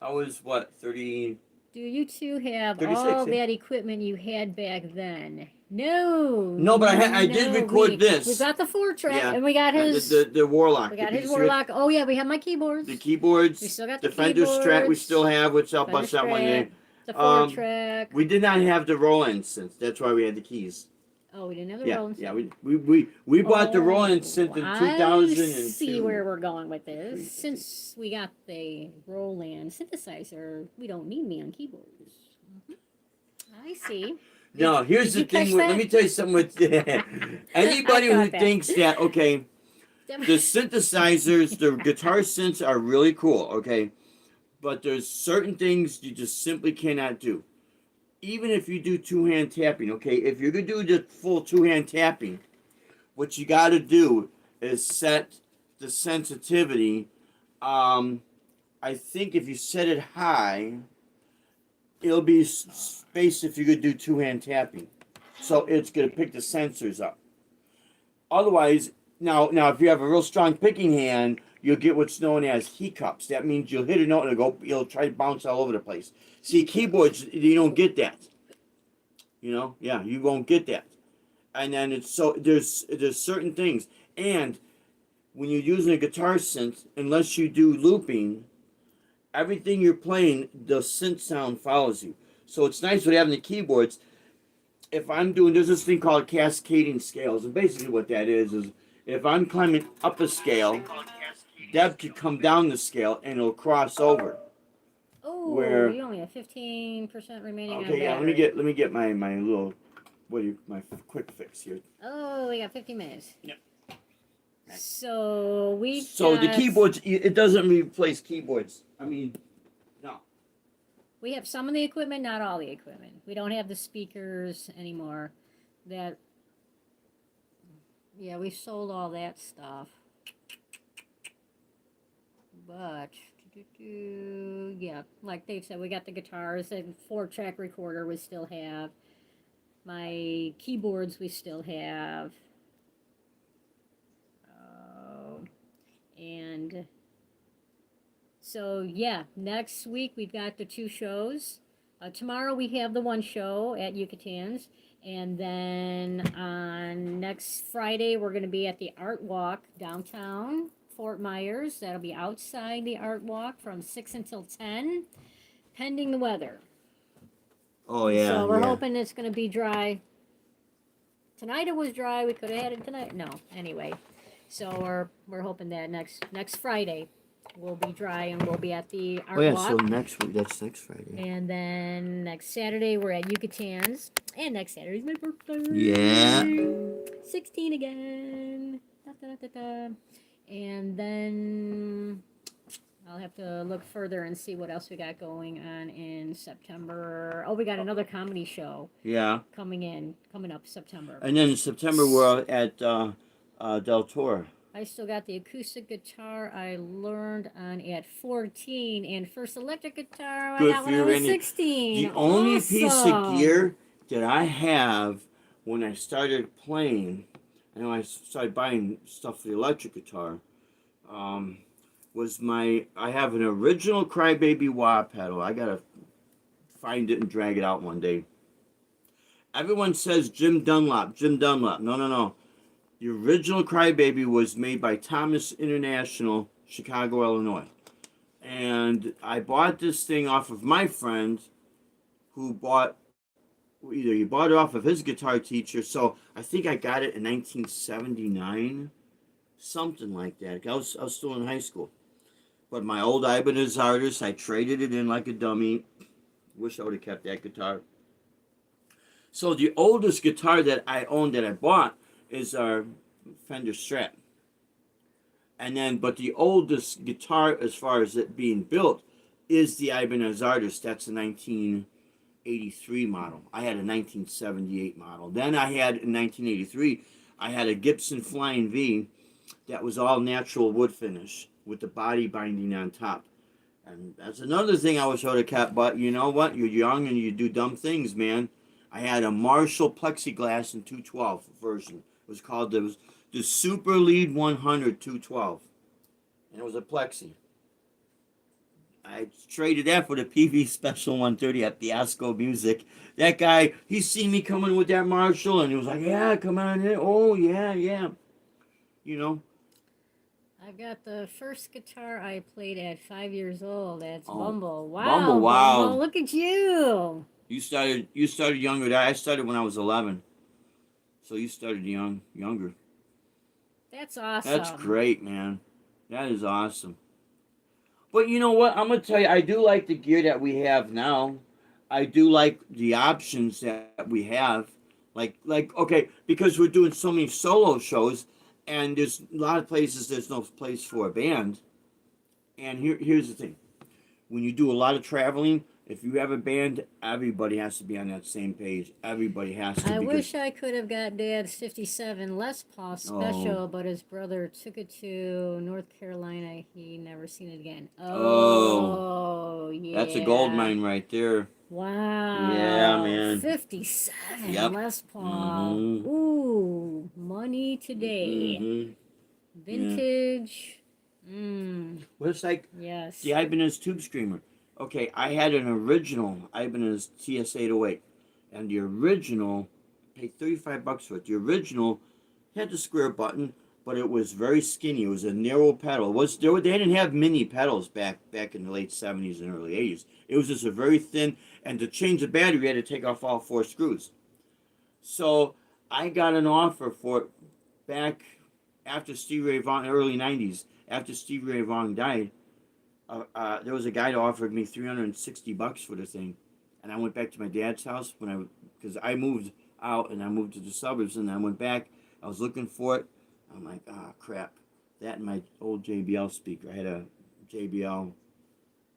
A: I was what, 30?
B: Do you two have
A: 36,
B: all
A: yeah.
B: that equipment you had back then? No.
A: No, but I did record this.
B: We got the 4-track,
A: Yeah.
B: and we got his.
A: The Warlock.
B: We got
A: the
B: his
A: piece
B: Warlock. Oh yeah, we have my keyboards.
A: The keyboards.
B: We still got
A: the
B: the
A: Fender Strat we
B: keyboards.
A: still have, which I'll bust out one day.
B: The 4-track.
A: We did not have the Roland synth. That's why we had the keys.
B: Oh, we didn't have the
A: Yeah,
B: Roland.
A: yeah. We bought the Roland synth in 2002.
B: I see where we're going with this. Since we got the Roland synthesizer, we don't need me on keyboards. I see.
A: No, here's the
B: Did you
A: thing.
B: catch
A: Let
B: that?
A: me tell you something. With anybody
B: I
A: who
B: caught that.
A: thinks that, okay, the synthesizers, the guitar synths are really cool, okay, but there's certain things you just simply cannot do. Even if you do two-hand tapping, okay, if you're gonna do the full two-hand tapping, what you got to do is set the sensitivity. I think if you set it high, it'll be space if you could do two-hand tapping. So it's gonna pick the sensors up. Otherwise, now if you have a real strong picking hand, you'll get what's known as hiccups. That means you'll hit a note and it'll try to bounce all over the place. See, keyboards, you don't get that. Yeah, you won't get that. And then it's so there's certain things. And when you're using a guitar synth, unless you do looping, everything you're playing, the synth sound follows you. So it's nice with having the keyboards. If I'm doing, there's this thing called Cascading Scales, and basically what that is if I'm climbing up a scale, Deb could come down the scale and it'll cross over.
B: Oh,
A: Where
B: you only have 15% remaining on
A: okay, yeah,
B: battery.
A: let me get my little my quick fix here.
B: Oh, we got 50 minutes.
A: Yep.
B: So
A: the keyboards, it doesn't replace keyboards. I mean, no.
B: We have some of the equipment, not all the equipment. We don't have the speakers anymore. Yeah, we sold all that stuff. But, yeah, like Dave said, we got the guitars and 4-track recorder we still have. My keyboards we still have. And so, yeah, next week we've got the 2 shows. Tomorrow we have the 1 show at Yucatan's. And then on next Friday, we're going to be at the Art Walk downtown Fort Myers. That'll be outside the Art Walk from 6 until 10, pending the weather.
A: Oh, yeah.
B: So we're hoping it's going to be dry. Tonight it was dry. We could have had it tonight. No, anyway. So we're hoping that next Friday will be dry and we'll be at the Art Walk.
A: So next week, that's next Friday.
B: And then next Saturday we're at Yucatan's. And next Saturday's my birthday.
A: Yeah.
B: 16 again. Da, da, da, da. And then I'll have to look further and see what else we got going on in September. Oh, we got another comedy show.
A: Yeah.
B: Coming up September.
A: And then in September we're at Del Toro.
B: I still got the acoustic guitar I learned on at 14 and first electric guitar I got when I was 16.
A: The only piece of gear that I have when I started playing, and when I started buying stuff for the electric guitar, was I have an original Crybaby wah pedal. I gotta find it and drag it out one day. Everyone says Jim Dunlop. No. The original Crybaby was made by Thomas International, Chicago, Illinois. And I bought this thing off of my friend who he bought it off of his guitar teacher. So I think I got it in 1979, something like that. I was still in high school. But my old Ibanez artist, I traded it in like a dummy. Wish I would have kept that guitar. So the oldest guitar that I own that I bought is our Fender Strat. But the oldest guitar as far as it being built is the Ibanez Artist. That's a 1983 model. I had a 1978 model. Then I had, in 1983, I had a Gibson Flying V that was all natural wood finish with the body binding on top. And that's another thing I wish I would have kept, but you know what? You're young and you do dumb things, man. I had a Marshall plexiglass in 212 version. It was called the Super Lead 100 212. And it was a plexi. I traded that for the PV Special 130 at Fiasco Music. That guy, he seen me coming with that Marshall, and he was like, yeah, come on in. Oh, yeah. You know?
B: I've got the first guitar I played at 5 years old. That's Bumble. Wow.
A: Bumble, wow.
B: Bumble, look at you.
A: You started younger. I started when I was 11. So you started younger.
B: That's awesome.
A: That's great, man. That is awesome. But you know what? I'm gonna tell you, I do like the gear that we have now. I do like the options that we have. Okay, because we're doing so many solo shows, and there's a lot of places there's no place for a band. And here's the thing: when you do a lot of traveling, if you have a band, everybody has to be on that same page. Everybody has to.
B: I wish I could have got Dad's 57 Les Paul special, but his brother took it to North Carolina. He never seen it again. Oh, yeah.
A: That's a gold mine right there.
B: Wow.
A: Yeah, man.
B: 57
A: Yep.
B: Les Paul. Ooh, money today. Vintage.
A: Well, it's like
B: Yes.
A: the Ibanez Tube Screamer. Okay, I had an original Ibanez TS-808, and the original paid $35 for it. The original had the square button, but it was very skinny. It was a narrow pedal. They didn't have mini pedals back in the late 70s and early 80s. It was just a very thin, and to change the battery, you had to take off all 4 screws. So I got an offer for it back after Stevie Ray Vaughan, early 90s, after Stevie Ray Vaughan died. There was a guy that offered me $360 for the thing, and I went back to my dad's house because I moved out and I moved to the suburbs, and I went back. I was looking for it. I'm like, crap, that and my old JBL speaker. I had a JBL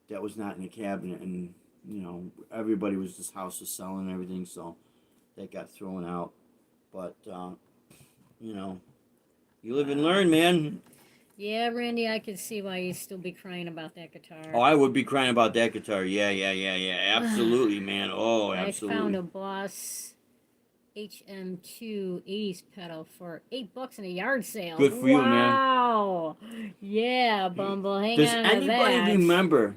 A: that was not in the cabinet, and everybody was this house was selling and everything, so that got thrown out. But you live and learn, man.
B: Yeah, Randy, I could see why you'd still be crying about that guitar.
A: Oh, I would be crying about that guitar. Yeah. Absolutely, man. Oh, absolutely.
B: I found a Boss HM2 80s pedal for $8 in a yard sale.
A: Good for you, man.
B: Wow. Yeah, Bumble. Hang
A: Does
B: on to
A: anybody
B: that.
A: remember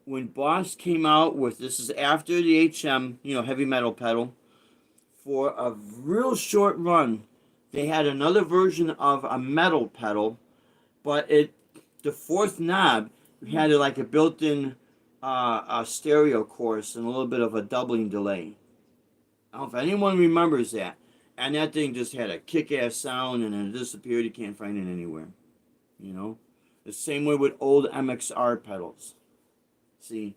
A: when Boss came out with, this is after the HM, heavy metal pedal, for a real short run, they had another version of a metal pedal, but the fourth knob had like a built-in a stereo chorus and a little bit of a doubling delay. I don't know if anyone remembers that. And that thing just had a kick-ass sound, and then it disappeared. You can't find it anywhere. The same way with old Mxr pedals. See,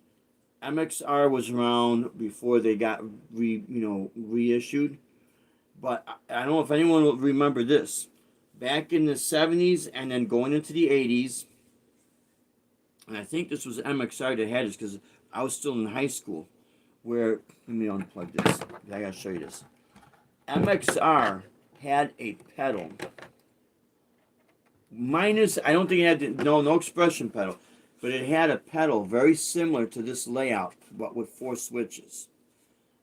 A: Mxr was around before they got reissued. But I don't know if anyone will remember this. Back in the 70s and then going into the 80s, and I think this was Mxr that had this because I was still in high school, where, let me unplug this. I gotta show you this. Mxr had a pedal. Minus, I don't think it had, no expression pedal, but it had a pedal very similar to this layout, but with 4 switches.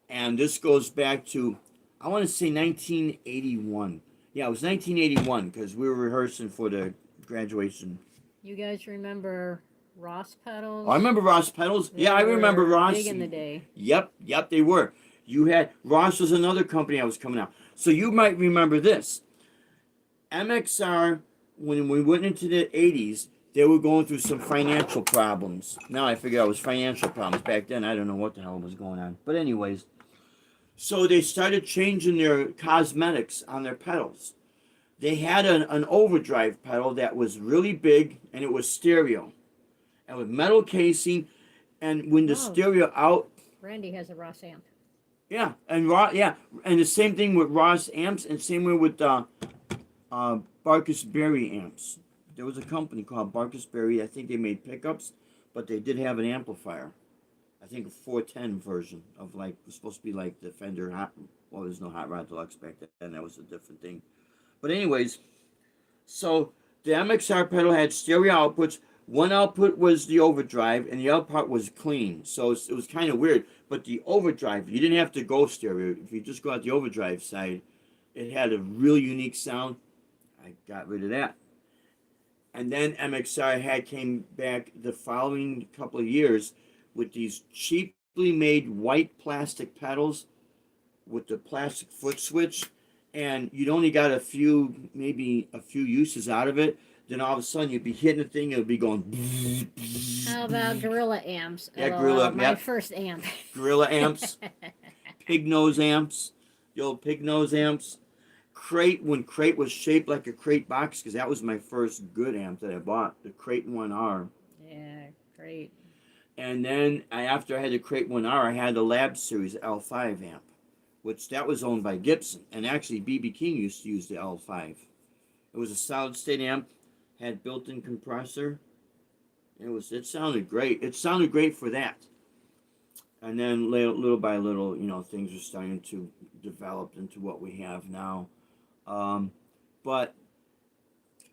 A: And this goes back to, I want to say 1981. Yeah, it was 1981 because we were rehearsing for the graduation.
B: You guys remember Ross pedals?
A: Oh, I remember Ross pedals. Yeah, I remember Ross.
B: Big in the day.
A: Yep, they were. Ross was another company that was coming out. So you might remember this. Mxr, when we went into the 80s, they were going through some financial problems. Now I figure out it was financial problems. Back then, I don't know what the hell was going on. But anyways, so they started changing their cosmetics on their pedals. They had an overdrive pedal that was really big, and it was stereo. And with metal casing, and when the stereo out...
B: Randy has a Ross amp.
A: Yeah, and the same thing with Ross amps, and same way with Barkus Berry amps. There was a company called Barkus Berry. I think they made pickups, but they did have an amplifier. I think a 410 version of it was supposed to be like the Fender there's no Hot Rod Deluxe back then. That was a different thing. But anyways, so the Mxr pedal had stereo outputs. One output was the overdrive, and the other part was clean. So it was kind of weird. But the overdrive, you didn't have to go stereo. If you just go out the overdrive side, it had a really unique sound. I got rid of that. And then Mxr came back the following couple of years with these cheaply made white plastic pedals with the plastic foot switch, and you'd only got maybe a few uses out of it. Then all of a sudden you'd be hitting the thing, it would be going.
B: How about Gorilla amps?
A: Yeah, Gorilla.
B: My first amp.
A: Gorilla amps, pig nose amps, the old pig nose amps, Crate, when Crate was shaped like a Crate box, because that was my first good amp that I bought, the Crate 1R.
B: Yeah, great.
A: And then after I had the Crate 1R, I had the Lab Series L5 amp, which that was owned by Gibson. And actually, B.B. King used to use the L5. It was a solid state amp, had built-in compressor. It sounded great. It sounded great for that. And then little by little, things are starting to develop into what we have now. But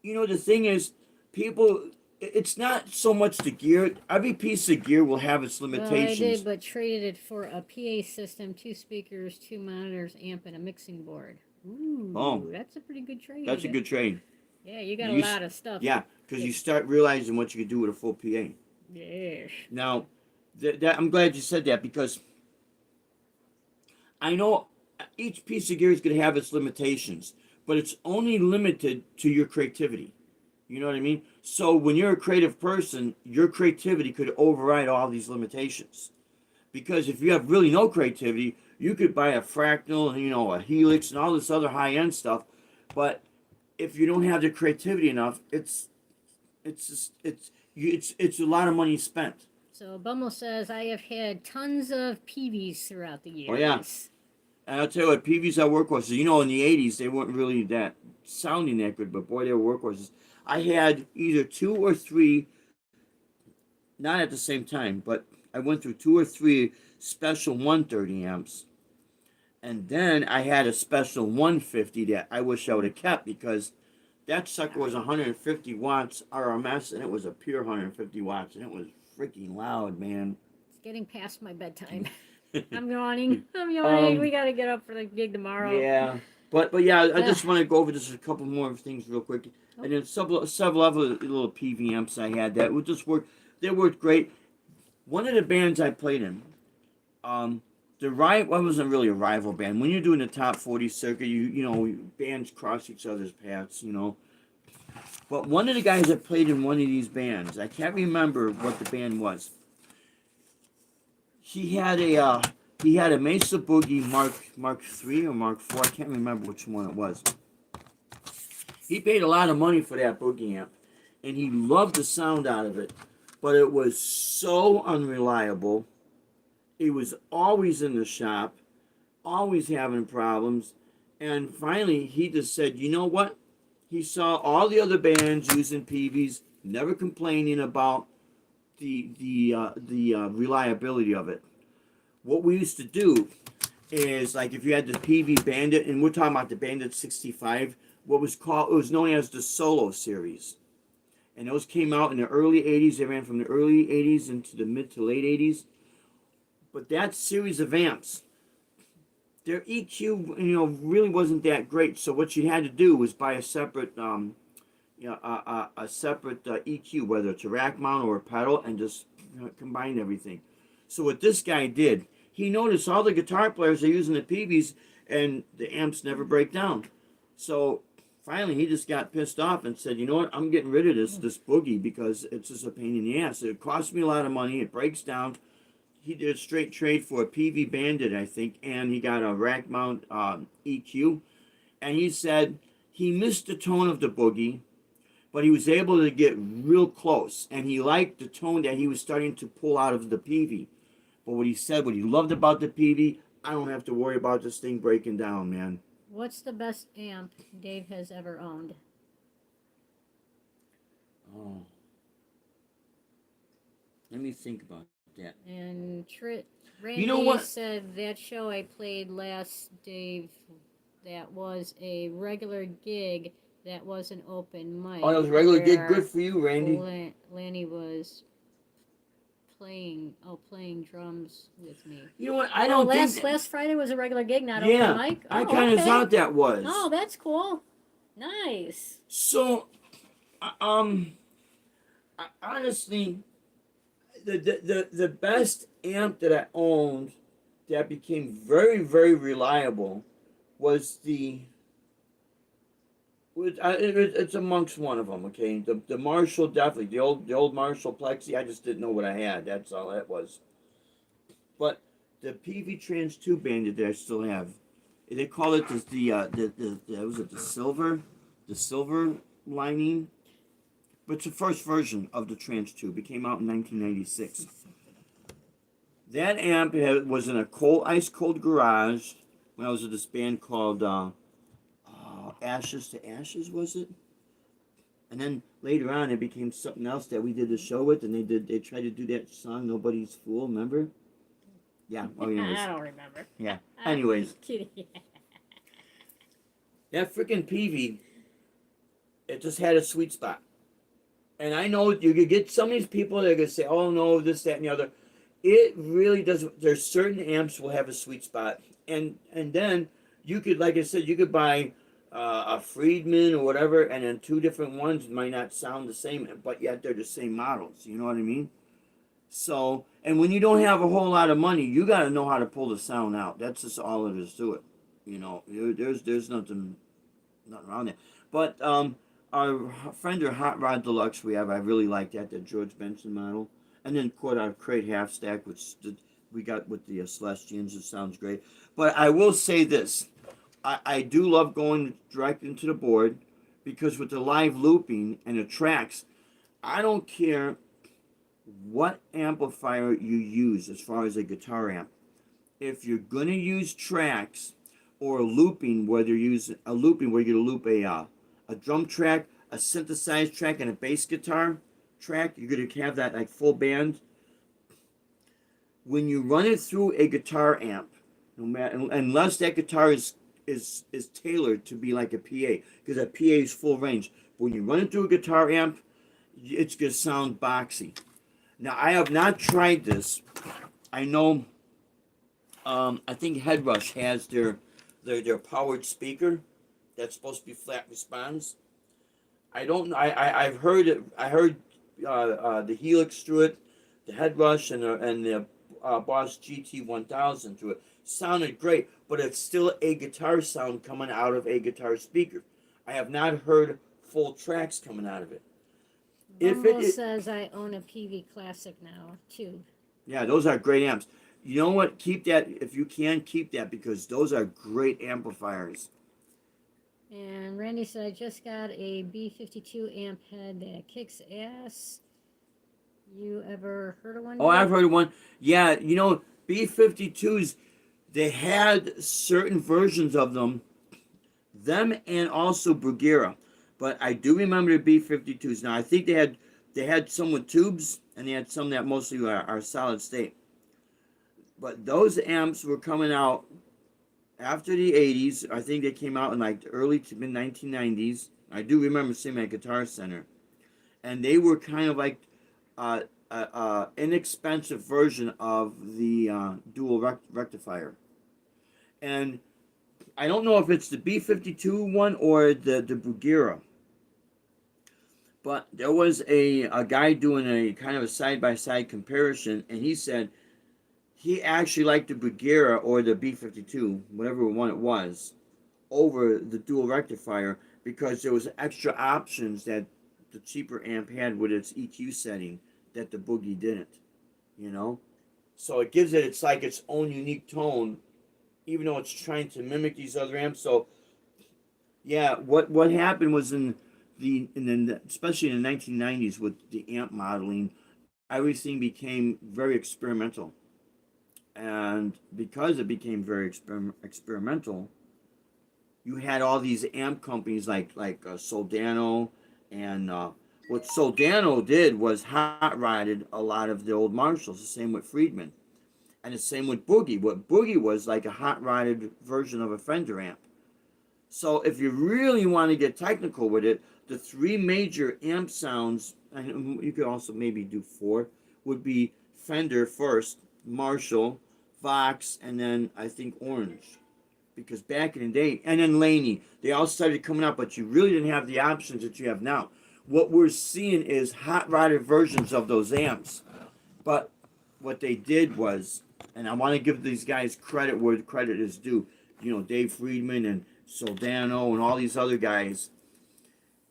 A: the thing is, people, it's not so much the gear. Every piece of gear will have its
B: Well, I
A: limitations.
B: did, but traded it for a PA system, 2 speakers, 2 monitors, amp, and a mixing board. Ooh,
A: Oh,
B: that's a pretty good trade.
A: that's a good trade.
B: Yeah, you got
A: You
B: a lot of stuff.
A: Yeah, because you start realizing what you can do with a full PA.
B: Yes.
A: Now, I'm glad you said that, because I know each piece of gear is going to have its limitations, but it's only limited to your creativity. You know what I mean? So when you're a creative person, your creativity could override all these limitations. Because if you have really no creativity, you could buy a fractal, a helix, and all this other high-end stuff. But if you don't have the creativity enough, it's a lot of money spent.
B: So Bummel says, I have had tons of PVs throughout the years.
A: Oh yeah. And I'll tell you what, PVs are workhorses. In the 80s, they weren't really that sounding that good, but boy, they were workhorses. I had either 2 or 3, not at the same time, but I went through 2 or 3 special 130 amps. And then I had a special 150 that I wish I would have kept, because that sucker was 150 watts RMS, and it was a pure 150 watts, and it was freaking loud, man.
B: It's getting past my bedtime. I'm yawning. We got to get up for the gig tomorrow.
A: Yeah. But yeah, I just want to go over just a couple more things real quick. And then several other little PV amps I had that would just work. They worked great. One of the bands I played in, wasn't really a rival band. When you're doing the top 40 circuit, bands cross each other's paths, But one of the guys that played in one of these bands, I can't remember what the band was. He had a Mesa Boogie Mark III or Mark IV. I can't remember which one it was. He paid a lot of money for that Boogie amp, and he loved the sound out of it, but it was so unreliable. It was always in the shop, always having problems, and finally he just said, you know what? He saw all the other bands using PVs, never complaining about the reliability of it. What we used to do is, like, if you had the PV Bandit, and we're talking about the Bandit 65, it was known as the Solo series. And those came out in the early 80s. They ran from the early 80s into the mid to late 80s. But that series of amps, their EQ, really wasn't that great. So what you had to do was buy a separate, EQ, whether it's a rack mount or a pedal, and just combine everything. So what this guy did, he noticed all the guitar players are using the PVs, and the amps never break down. So finally, he just got pissed off and said, you know what, I'm getting rid of this Boogie, because it's just a pain in the ass. It costs me a lot of money. It breaks down. He did a straight trade for a PV Bandit, I think, and he got a rack mount EQ. And he said he missed the tone of the Boogie, but he was able to get real close. And he liked the tone that he was starting to pull out of the PV. But what he loved about the PV, I don't have to worry about this thing breaking down, man.
B: What's the best amp Dave has ever owned?
A: Oh. Let me think about that.
B: And Randy
A: what?
B: said that show I played last, Dave, that was a regular gig, that was an open mic.
A: Oh, that was a regular gig. Good for you, Randy.
B: Lanny was playing drums with me.
A: You know what? I don't think
B: last Friday was a regular gig, not
A: yeah,
B: open mic.
A: I kind of thought that was.
B: Oh, that's cool. Nice.
A: So, honestly, the best amp that I owned that became very, very reliable was it's amongst one of them. Okay, the Marshall, definitely the old Marshall Plexi. I just didn't know what I had. That's all that was. But the PV Trans 2 Bandit that I still have, They call it was it the silver lining. But it's the first version of the Trans Tube. It came out in 1996. That amp was in a ice cold garage when I was at this band called Ashes to Ashes, was it? And then later on, it became something else that we did the show with, and they tried to do that song "Nobody's Fool." Remember? Yeah. Well, anyways.
B: I don't remember.
A: Yeah. Anyways.
B: Kidding.
A: That freaking PV, it just had a sweet spot. And I know you could get some of these people that are gonna say, "Oh no, this, that, and the other." It really does. There's certain amps will have a sweet spot, and then you could, like I said, you could buy a Friedman or whatever, and then two different ones might not sound the same, but yet they're the same models. You know what I mean? So, and when you don't have a whole lot of money, you got to know how to pull the sound out. That's just all it is to it. You know, there's nothing around there. But our Fender Hot Rod Deluxe I really like that, the George Benson model. And then quote our Crate Half Stack, which we got with the Celestians. It sounds great. But I will say this. I do love going direct into the board, because with the live looping and the tracks, I don't care what amplifier you use as far as a guitar amp. If you're going to use tracks or looping, whether you use a looping where you're going to loop a drum track, a synthesized track, and a bass guitar track, you're going to have that like full band. When you run it through a guitar amp, no matter, unless that guitar is tailored to be like a PA, because a PA is full range. But when you run it through a guitar amp, it's going to sound boxy. Now, I have not tried this. I know, I think Headrush has their powered speaker that's supposed to be flat response. I don't know. I've heard it. I heard the Helix through it, the Headrush, and the Boss GT1000 through it. Sounded great, but it's still a guitar sound coming out of a guitar speaker. I have not heard full tracks coming out of it.
B: Bumble says I own a PV Classic now, too.
A: Yeah, those are great amps. You know what? Keep that, if you can, keep that, because those are great amplifiers.
B: And Randy said, I just got a B52 amp head that kicks ass. You ever heard of one?
A: Oh, I've heard of one. Yeah, you know, B52s, they had certain versions of them and also Bruguera. But I do remember the B52s. Now, I think they had some with tubes, and they had some that mostly are solid state. But those amps were coming out after the 80s. I think they came out in like the early to mid 1990s. I do remember seeing them at Guitar Center. And they were kind of like inexpensive version of the dual rectifier. And I don't know if it's the B52 one or the Bruguera. But there was a guy doing a kind of a side-by-side comparison, and he said he actually liked the Bruguera or the B52, whatever one it was, over the dual rectifier, because there was extra options that the cheaper amp had with its EQ setting that the Boogie didn't, you know? So it gives it, it's like its own unique tone, even though it's trying to mimic these other amps. So, yeah, what happened was especially in the 1990s with the amp modeling, everything became very experimental. And because it became very experimental, you had all these amp companies like Soldano, and what Soldano did was hot rodded a lot of the old Marshalls. The same with Friedman, and the same with Boogie. What Boogie was like a hot rodded version of a Fender amp. So if you really want to get technical with it, the three major amp sounds, and you could also maybe do four, would be Fender first, Marshall, Vox, and then I think Orange. Because back in the day, and then Laney, they all started coming out, but you really didn't have the options that you have now. What we're seeing is hot rodded versions of those amps. But what they did was, and I want to give these guys credit where credit is due, you know, Dave Friedman and Soldano and all these other guys,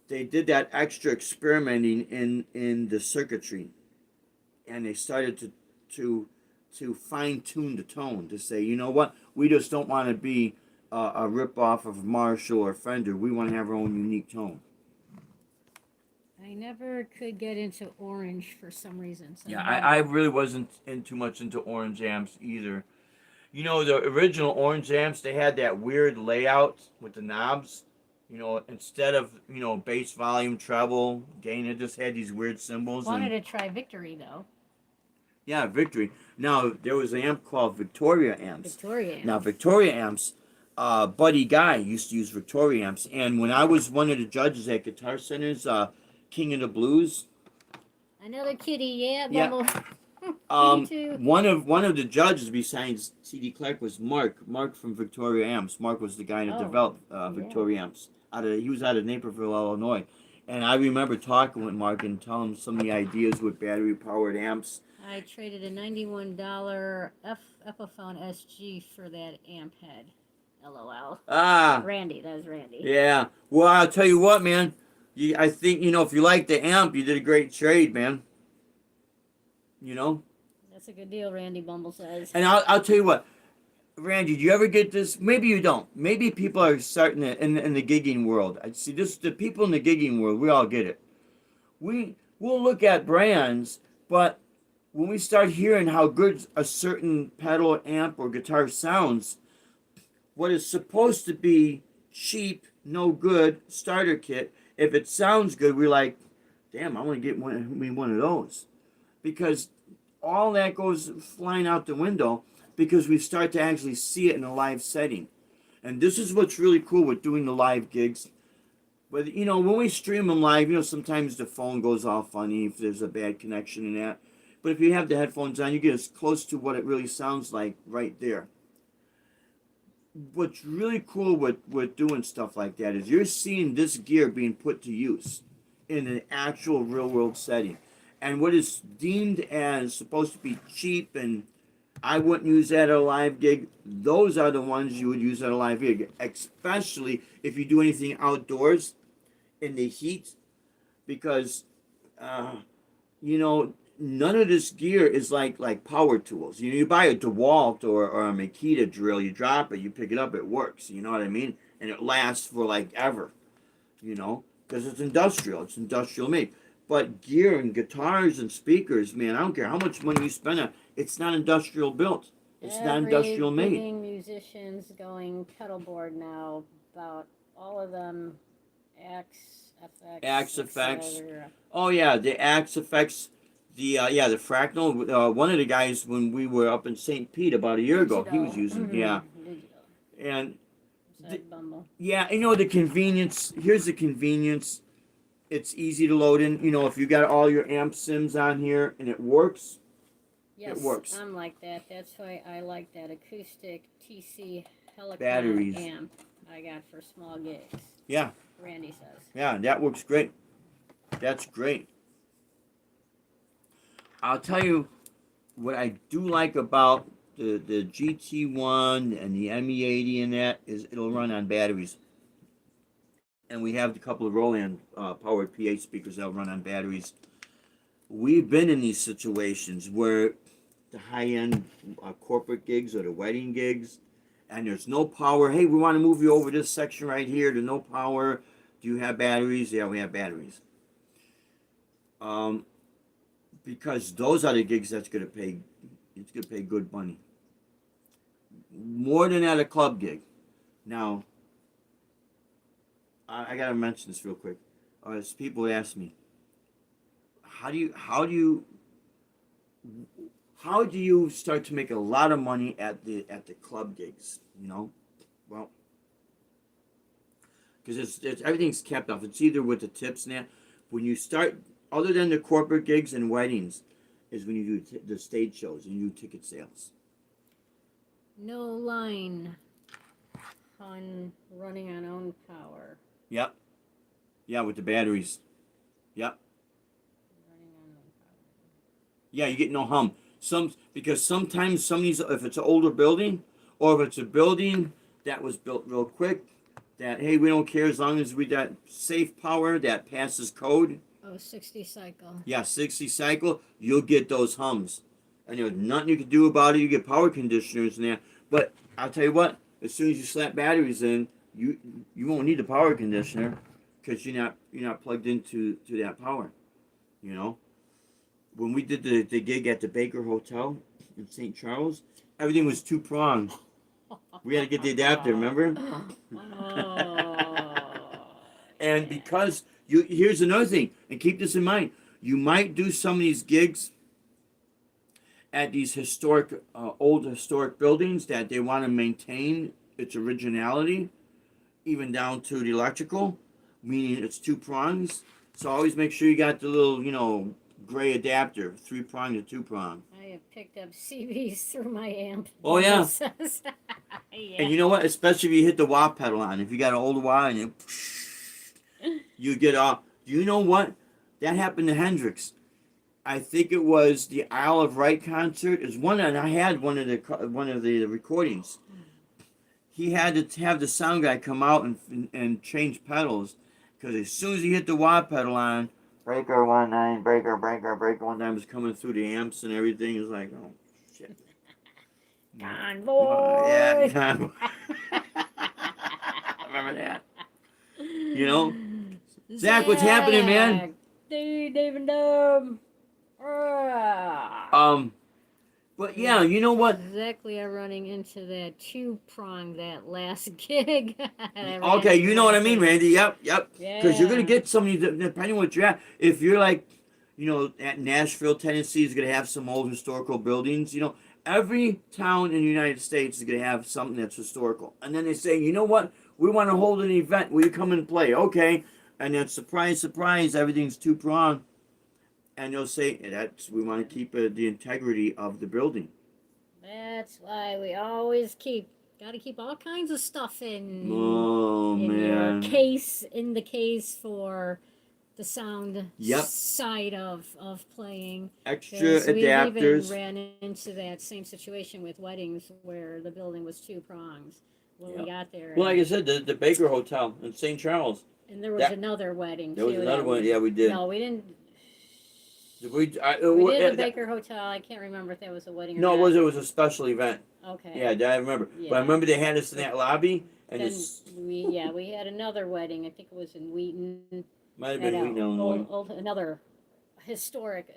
A: they did that extra experimenting in the circuitry, and they started to fine tune the tone, to say, you know what, we just don't want to be a rip off of Marshall or Fender. We want to have our own unique tone.
B: I never could get into orange for some reason. So
A: Yeah, I really wasn't too much into orange amps either. You know, the original orange amps, they had that weird layout with the knobs. You know, instead of, you know, bass, volume, treble, gain, it just had these weird symbols.
B: Wanted to try Victory though.
A: Yeah, Victory. Now, there was an amp called Victoria amps.
B: Victoria amps.
A: Now, Victoria amps, Buddy Guy used to use Victoria amps. And when I was one of the judges at Guitar Center's King of the Blues.
B: Another kitty, yeah,
A: Yeah.
B: Bumble.
A: One of the judges besides C.D. Clark was Mark from Victoria Amps. Mark was the guy that developed Victoria Amps. He was out of Naperville, Illinois, and I remember talking with Mark and telling him some of the ideas with battery powered amps.
B: I traded a $91 Epiphone SG for that amp head. LOL. Randy, that was Randy.
A: Yeah. Well, I'll tell you what, man. I think, you know, if you like the amp, you did a great trade, man. You know?
B: That's a good deal, Randy Bumble says.
A: And I'll tell you what, Randy, do you ever get this? Maybe you don't. Maybe people are starting to, in the gigging world. I see this. The people in the gigging world, we all get it. We'll look at brands, but when we start hearing how good a certain pedal, amp, or guitar sounds, what is supposed to be cheap, no good starter kit, if it sounds good, we're like, damn, I want to get one of those. Because all that goes flying out the window because we start to actually see it in a live setting. And this is what's really cool with doing the live gigs. But, you know, when we stream them live, you know, sometimes the phone goes all funny if there's a bad connection in that. But if you have the headphones on, you get as close to what it really sounds like right there. What's really cool with doing stuff like that is you're seeing this gear being put to use in an actual real-world setting. And what is deemed as supposed to be cheap and I wouldn't use that at a live gig, those are the ones you would use at a live gig, especially if you do anything outdoors in the heat, because, you know, none of this gear is like power tools. You know, you buy a DeWalt or a Makita drill, you drop it, you pick it up, it works, you know what I mean? And it lasts for like ever, you know, because it's industrial made. But gear and guitars and speakers, man, I don't care how much money you spend on, it's not industrial built. It's not industrial made.
B: Musicians going pedalboard now, about all of them, Axe effects.
A: Oh yeah, the Axe effects. The Fractal. One of the guys when we were up in St. Pete about a year ago, he was using Digital. And yeah, you know the convenience. Here's the convenience. It's easy to load in. You know, if you got all your amp sims on here and it works,
B: yes,
A: it works.
B: I'm like that. That's why I like that acoustic TC Helicon
A: batteries
B: amp I got for small gigs.
A: Yeah.
B: Randy says.
A: Yeah, that works great. That's great. I'll tell you what I do like about the GT1 and the ME80 and that is it'll run on batteries. And we have a couple of Roland powered PA speakers that'll run on batteries. We've been in these situations where the high-end corporate gigs or the wedding gigs, and there's no power. Hey, we want to move you over this section right here. There's no power. Do you have batteries? Yeah, we have batteries. Because those are the gigs that's going to pay. It's going to pay good money. More than at a club gig. Now, I gotta mention this real quick. As people ask me, how do you start to make a lot of money at the club gigs? You know, well, because it's everything's capped off. It's either with the tips and that. When you start, other than the corporate gigs and weddings, is when you do the stage shows and you do ticket sales.
B: No line on running on own power.
A: Yep. Yeah, with the batteries. Yep.
B: Running on own power.
A: Yeah, you get no hum. Because sometimes some of these, if it's an older building, or if it's a building that was built real quick, that hey, we don't care as long as we got safe power that passes code.
B: Oh, 60 cycle.
A: Yeah, 60 cycle, you'll get those hums. And there's nothing you can do about it. You get power conditioners and that. But I'll tell you what, as soon as you slap batteries in, you won't need the power conditioner because you're not plugged into that power. You know, when we did the gig at the Baker Hotel in St. Charles, everything was 2-pronged. We had to get the adapter, remember? And because here's another thing, and keep this in mind, you might do some of these gigs at these historic, old historic buildings that they want to maintain its originality, even down to the electrical, meaning it's 2 prongs. So always make sure you got the little, gray adapter, 3-prong to 2-prong.
B: I have picked up CVs through my amp.
A: Oh yeah.
B: Yeah.
A: And you know what? Especially if you hit the wah pedal on. If you got an old wah and you get off. You know what? That happened to Hendrix. I think it was the Isle of Wight concert. Is one, and I had one of the recordings. He had to have the sound guy come out and change pedals, because as soon as he hit the wah pedal on, breaker 1-9, breaker 1-9 was coming through the amps and everything. It was like, oh shit.
B: Convoy.
A: Yeah, convoy. Remember that? Zach, what's happening, man?
B: Dave and Dub.
A: But yeah, you know what?
B: Exactly, I'm running into that 2-prong that last gig.
A: Okay, you know what I mean, Randy. Yep.
B: Yeah.
A: Because you're gonna get somebody, depending on what you're at. If you're like, at Nashville, Tennessee is gonna have some old historical buildings. Every town in the United States is gonna have something that's historical. And then they say, you know what? We want to hold an event. Will you come and play? Okay. And then surprise, surprise, everything's 2-prong. And they'll say we want to keep the integrity of the building.
B: That's why we always got to keep all kinds of stuff in
A: man.
B: your case, in the case for the sound
A: Yep.
B: side of playing.
A: Extra
B: 'Cause
A: adapters.
B: We even ran into that same situation with weddings where the building was 2 prongs when we got there.
A: Well, like I said, the Baker Hotel in St. Charles.
B: And there was another wedding.
A: There was
B: too,
A: another one. Yeah, we did.
B: No, we didn't.
A: We did
B: the Baker Hotel. I can't remember if that was a wedding or
A: No,
B: not.
A: it was a special event.
B: Okay.
A: Yeah, I remember.
B: Yeah.
A: But I remember they had us in that lobby, and
B: Then we had another wedding. I think it was in Wheaton.
A: might have been Wheaton, Illinois.
B: Another historic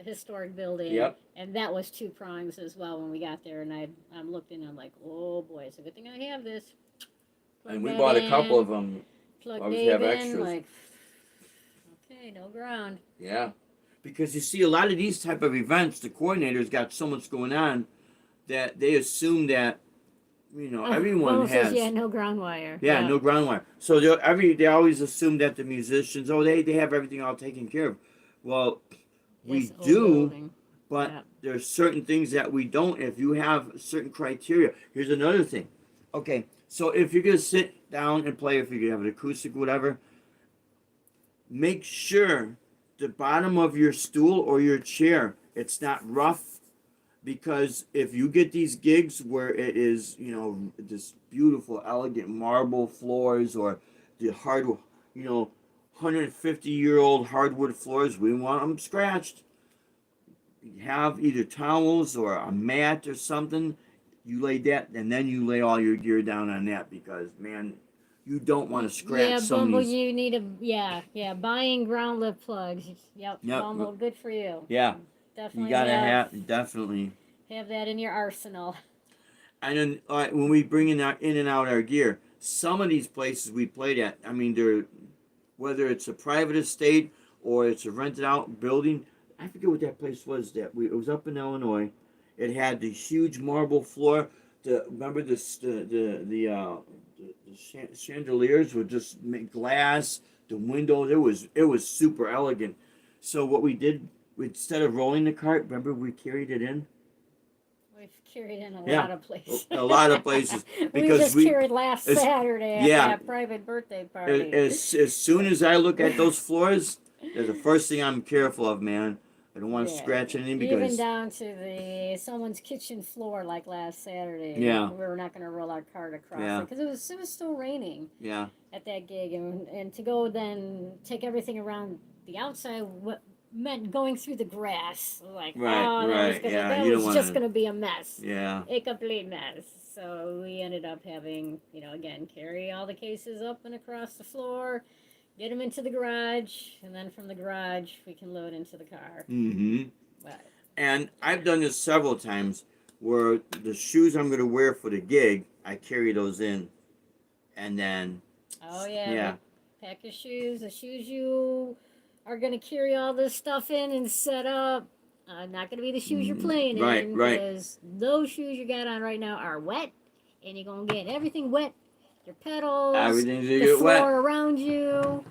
B: building.
A: Yep.
B: And that was 2 prongs as well when we got there. And I'm looked in. I'm like, oh boy, it's a good thing I have this.
A: And we bought a couple of them.
B: Plug
A: Always
B: Dave
A: have
B: in,
A: extras.
B: like, okay, no ground.
A: Yeah, because you see a lot of these type of events, the coordinators got so much going on that they assume that everyone has.
B: Yeah, no ground wire.
A: Yeah, no ground wire. So they always assume that the musicians, they have everything all taken care of. Well, we do, but there's certain things that we don't. If you have certain criteria, here's another thing. Okay, so if you're gonna sit down and play, if you have an acoustic, whatever, make sure the bottom of your stool or your chair, it's not rough, because if you get these gigs where it is, this beautiful, elegant marble floors, or the hard, 150-year-old hardwood floors, we want them scratched. You have either towels or a mat or something. You lay that, and then you lay all your gear down on that, because, man, you don't want to scratch some
B: Bumble,
A: of these.
B: you need buying ground lip plugs. Yep. Bumble, good for you.
A: Yeah.
B: Definitely.
A: You gotta definitely
B: have that in your arsenal.
A: And then when we bring in and out our gear, some of these places we played at, I mean, whether it's a private estate or it's a rented out building. I forget what that place was. It was up in Illinois. It had the huge marble floor. Remember the chandeliers were just glass. The windows, it was super elegant. So what we did, instead of rolling the cart, remember we carried it in.
B: We've carried in a lot of places.
A: A lot of places.
B: Because we carried last Saturday at that private birthday party.
A: As soon as I look at those floors, they're the first thing I'm careful of, man. I don't want to scratch anything, because
B: even down to someone's kitchen floor, like last Saturday.
A: Yeah.
B: We were not going to roll our cart across
A: Yeah.
B: it because it was still raining.
A: Yeah.
B: At that gig, and to go then take everything around the outside meant going through the grass. Like,
A: Right.
B: that was just going to be a mess.
A: Yeah.
B: A complete mess. So we ended up having, again, carry all the cases up and across the floor, get them into the garage, and then from the garage we can load into the car.
A: Mm-hmm.
B: But
A: And I've done this several times where the shoes I'm going to wear for the gig, I carry those in. And then,
B: oh yeah,
A: yeah.
B: pack your shoes. The shoes you are gonna carry all this stuff in and set up. Not gonna be the shoes you're playing
A: Right,
B: in,
A: right.
B: because those shoes you got on right now are wet, and you're gonna get everything wet. Your pedals,
A: Everything's gonna
B: the
A: get
B: floor
A: wet.
B: around you.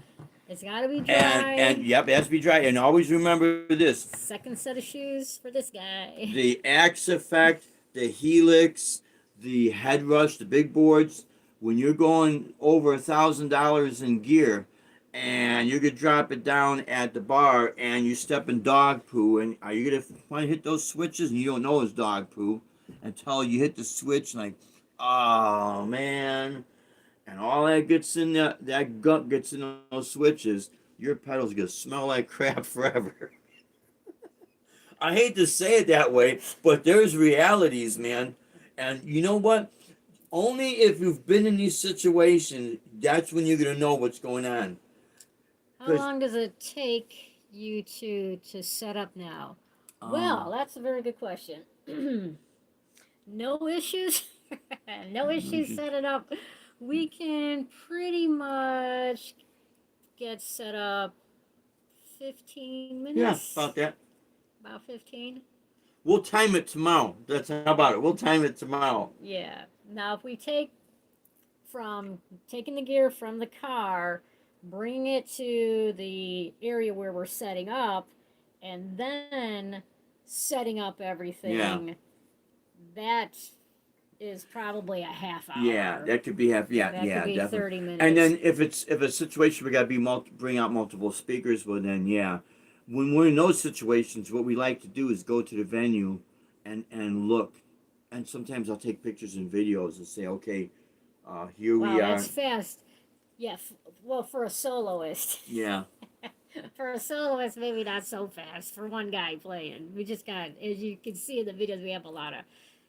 B: It's gotta be dry.
A: And yep, it has to be dry. And always remember this:
B: Second set of shoes for this guy.
A: the axe effect, the helix, the head rush, the big boards. When you're going over $1,000 in gear, and you could drop it down at the bar, and you step in dog poo, and are you gonna want to hit those switches, and you don't know it's dog poo until you hit the switch, like, oh man, and all that gets in that gunk gets in those switches. Your pedal's gonna smell like crap forever. I hate to say it that way, but there's realities, man. And you know what? Only if you've been in these situations, that's when you're gonna know what's going on.
B: How long does it take you to set up now? Well, that's a very good question. No issues. No issues setting up. We can pretty much get set up 15
A: Yeah,
B: minutes.
A: about that.
B: About 15.
A: We'll time it tomorrow. That's how about it. We'll time it tomorrow.
B: Yeah. Now, if we taking the gear from the car, bring it to the area where we're setting up, and then setting up everything, that is probably a half hour.
A: Yeah, that could be half. Yeah,
B: That
A: yeah,
B: could be
A: definitely.
B: 30 minutes.
A: And then if a situation we got to be bring out multiple speakers, well then yeah, when we're in those situations, what we like to do is go to the venue, and look, and sometimes I'll take pictures and videos and say, okay, here
B: wow,
A: we are.
B: that's fast. Yeah, well, for a soloist.
A: Yeah.
B: For a soloist, maybe not so fast. For one guy playing, we just got, as you can see in the videos, we have a lot of.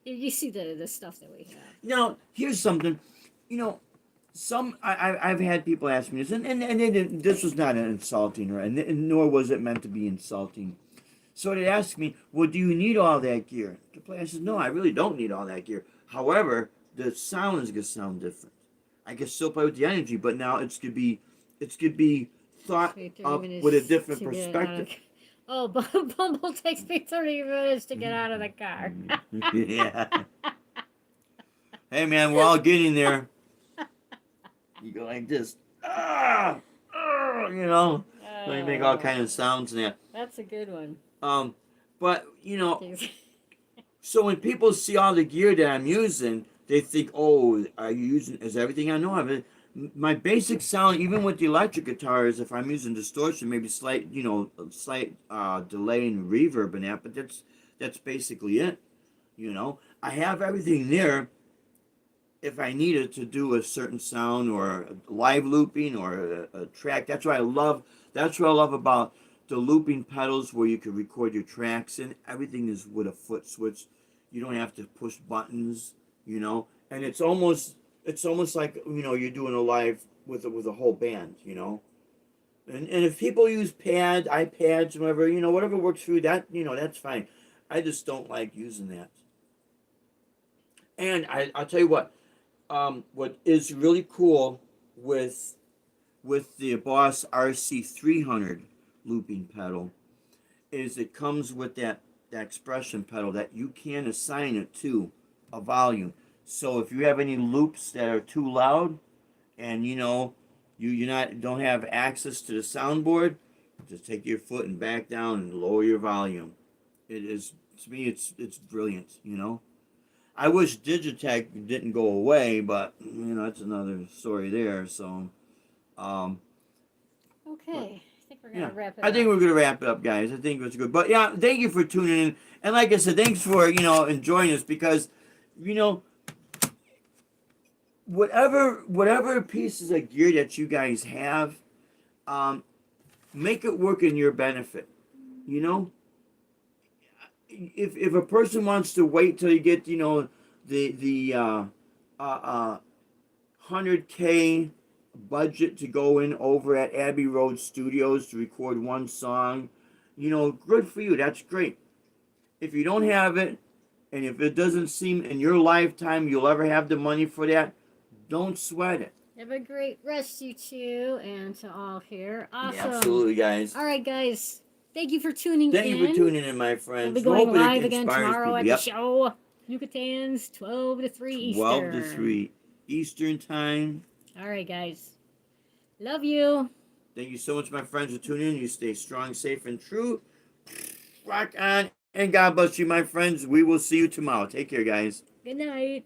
B: You see the stuff that we have.
A: Now, here's something, I've had people ask me this, and this was not an insulting, and nor was it meant to be insulting. So they asked me, well, do you need all that gear to play? I said, no, I really don't need all that gear. However, the sound is gonna sound different. I can still play with the energy, but now it's gonna be thought up with a different perspective.
B: Oh, Bumble takes me 30 minutes to get out of the car.
A: Yeah. Hey, man, we're all getting there. You go like this. So you make all kind of sounds in that.
B: That's a good one.
A: But, so when people see all the gear that I'm using, they think, oh, is everything I know of it? My basic sound, even with the electric guitars, if I'm using distortion, maybe slight delay and reverb and that, but that's basically it. I have everything there if I needed to do a certain sound or live looping or a track. That's what I love about the looping pedals, where you can record your tracks in. Everything is with a foot switch. You don't have to push buttons, and it's almost like you're doing a live with a whole band, and if people use iPads, whatever works for you, that's fine. I just don't like using that. And I'll tell you what is really cool with the Boss RC300 looping pedal is it comes with that expression pedal that you can assign it to a volume. So if you have any loops that are too loud, and you don't have access to the soundboard, just take your foot and back down and lower your volume. It is, to me, it's brilliant. I wish Digitech didn't go away, but that's another story there. So,
B: okay. I think we're gonna wrap it up.
A: I think we're gonna wrap it up, guys. I think it's good. But yeah, thank you for tuning in. And like I said, thanks for enjoying us, because whatever pieces of gear that you guys have, make it work in your benefit. If a person wants to wait till you get the the 100K budget to go in over at Abbey Road Studios to record one song. You know, good for you. That's great. If you don't have it, and if it doesn't seem in your lifetime you'll ever have the money for that, don't sweat it.
B: Have a great rest, you two, and to all here. Awesome.
A: Yeah, absolutely, guys.
B: All right, guys. Thank you for tuning in.
A: Thank you for tuning in, my friends.
B: We'll be going
A: Hope it
B: live again
A: inspires
B: tomorrow
A: people.
B: at the show. Yucatan's 12 to 3 Eastern.
A: 12 to 3 Eastern time.
B: All right, guys. Love you.
A: Thank you so much, my friends, for tuning in. You stay strong, safe, and true. Rock on, and God bless you, my friends. We will see you tomorrow. Take care, guys.
B: Good night.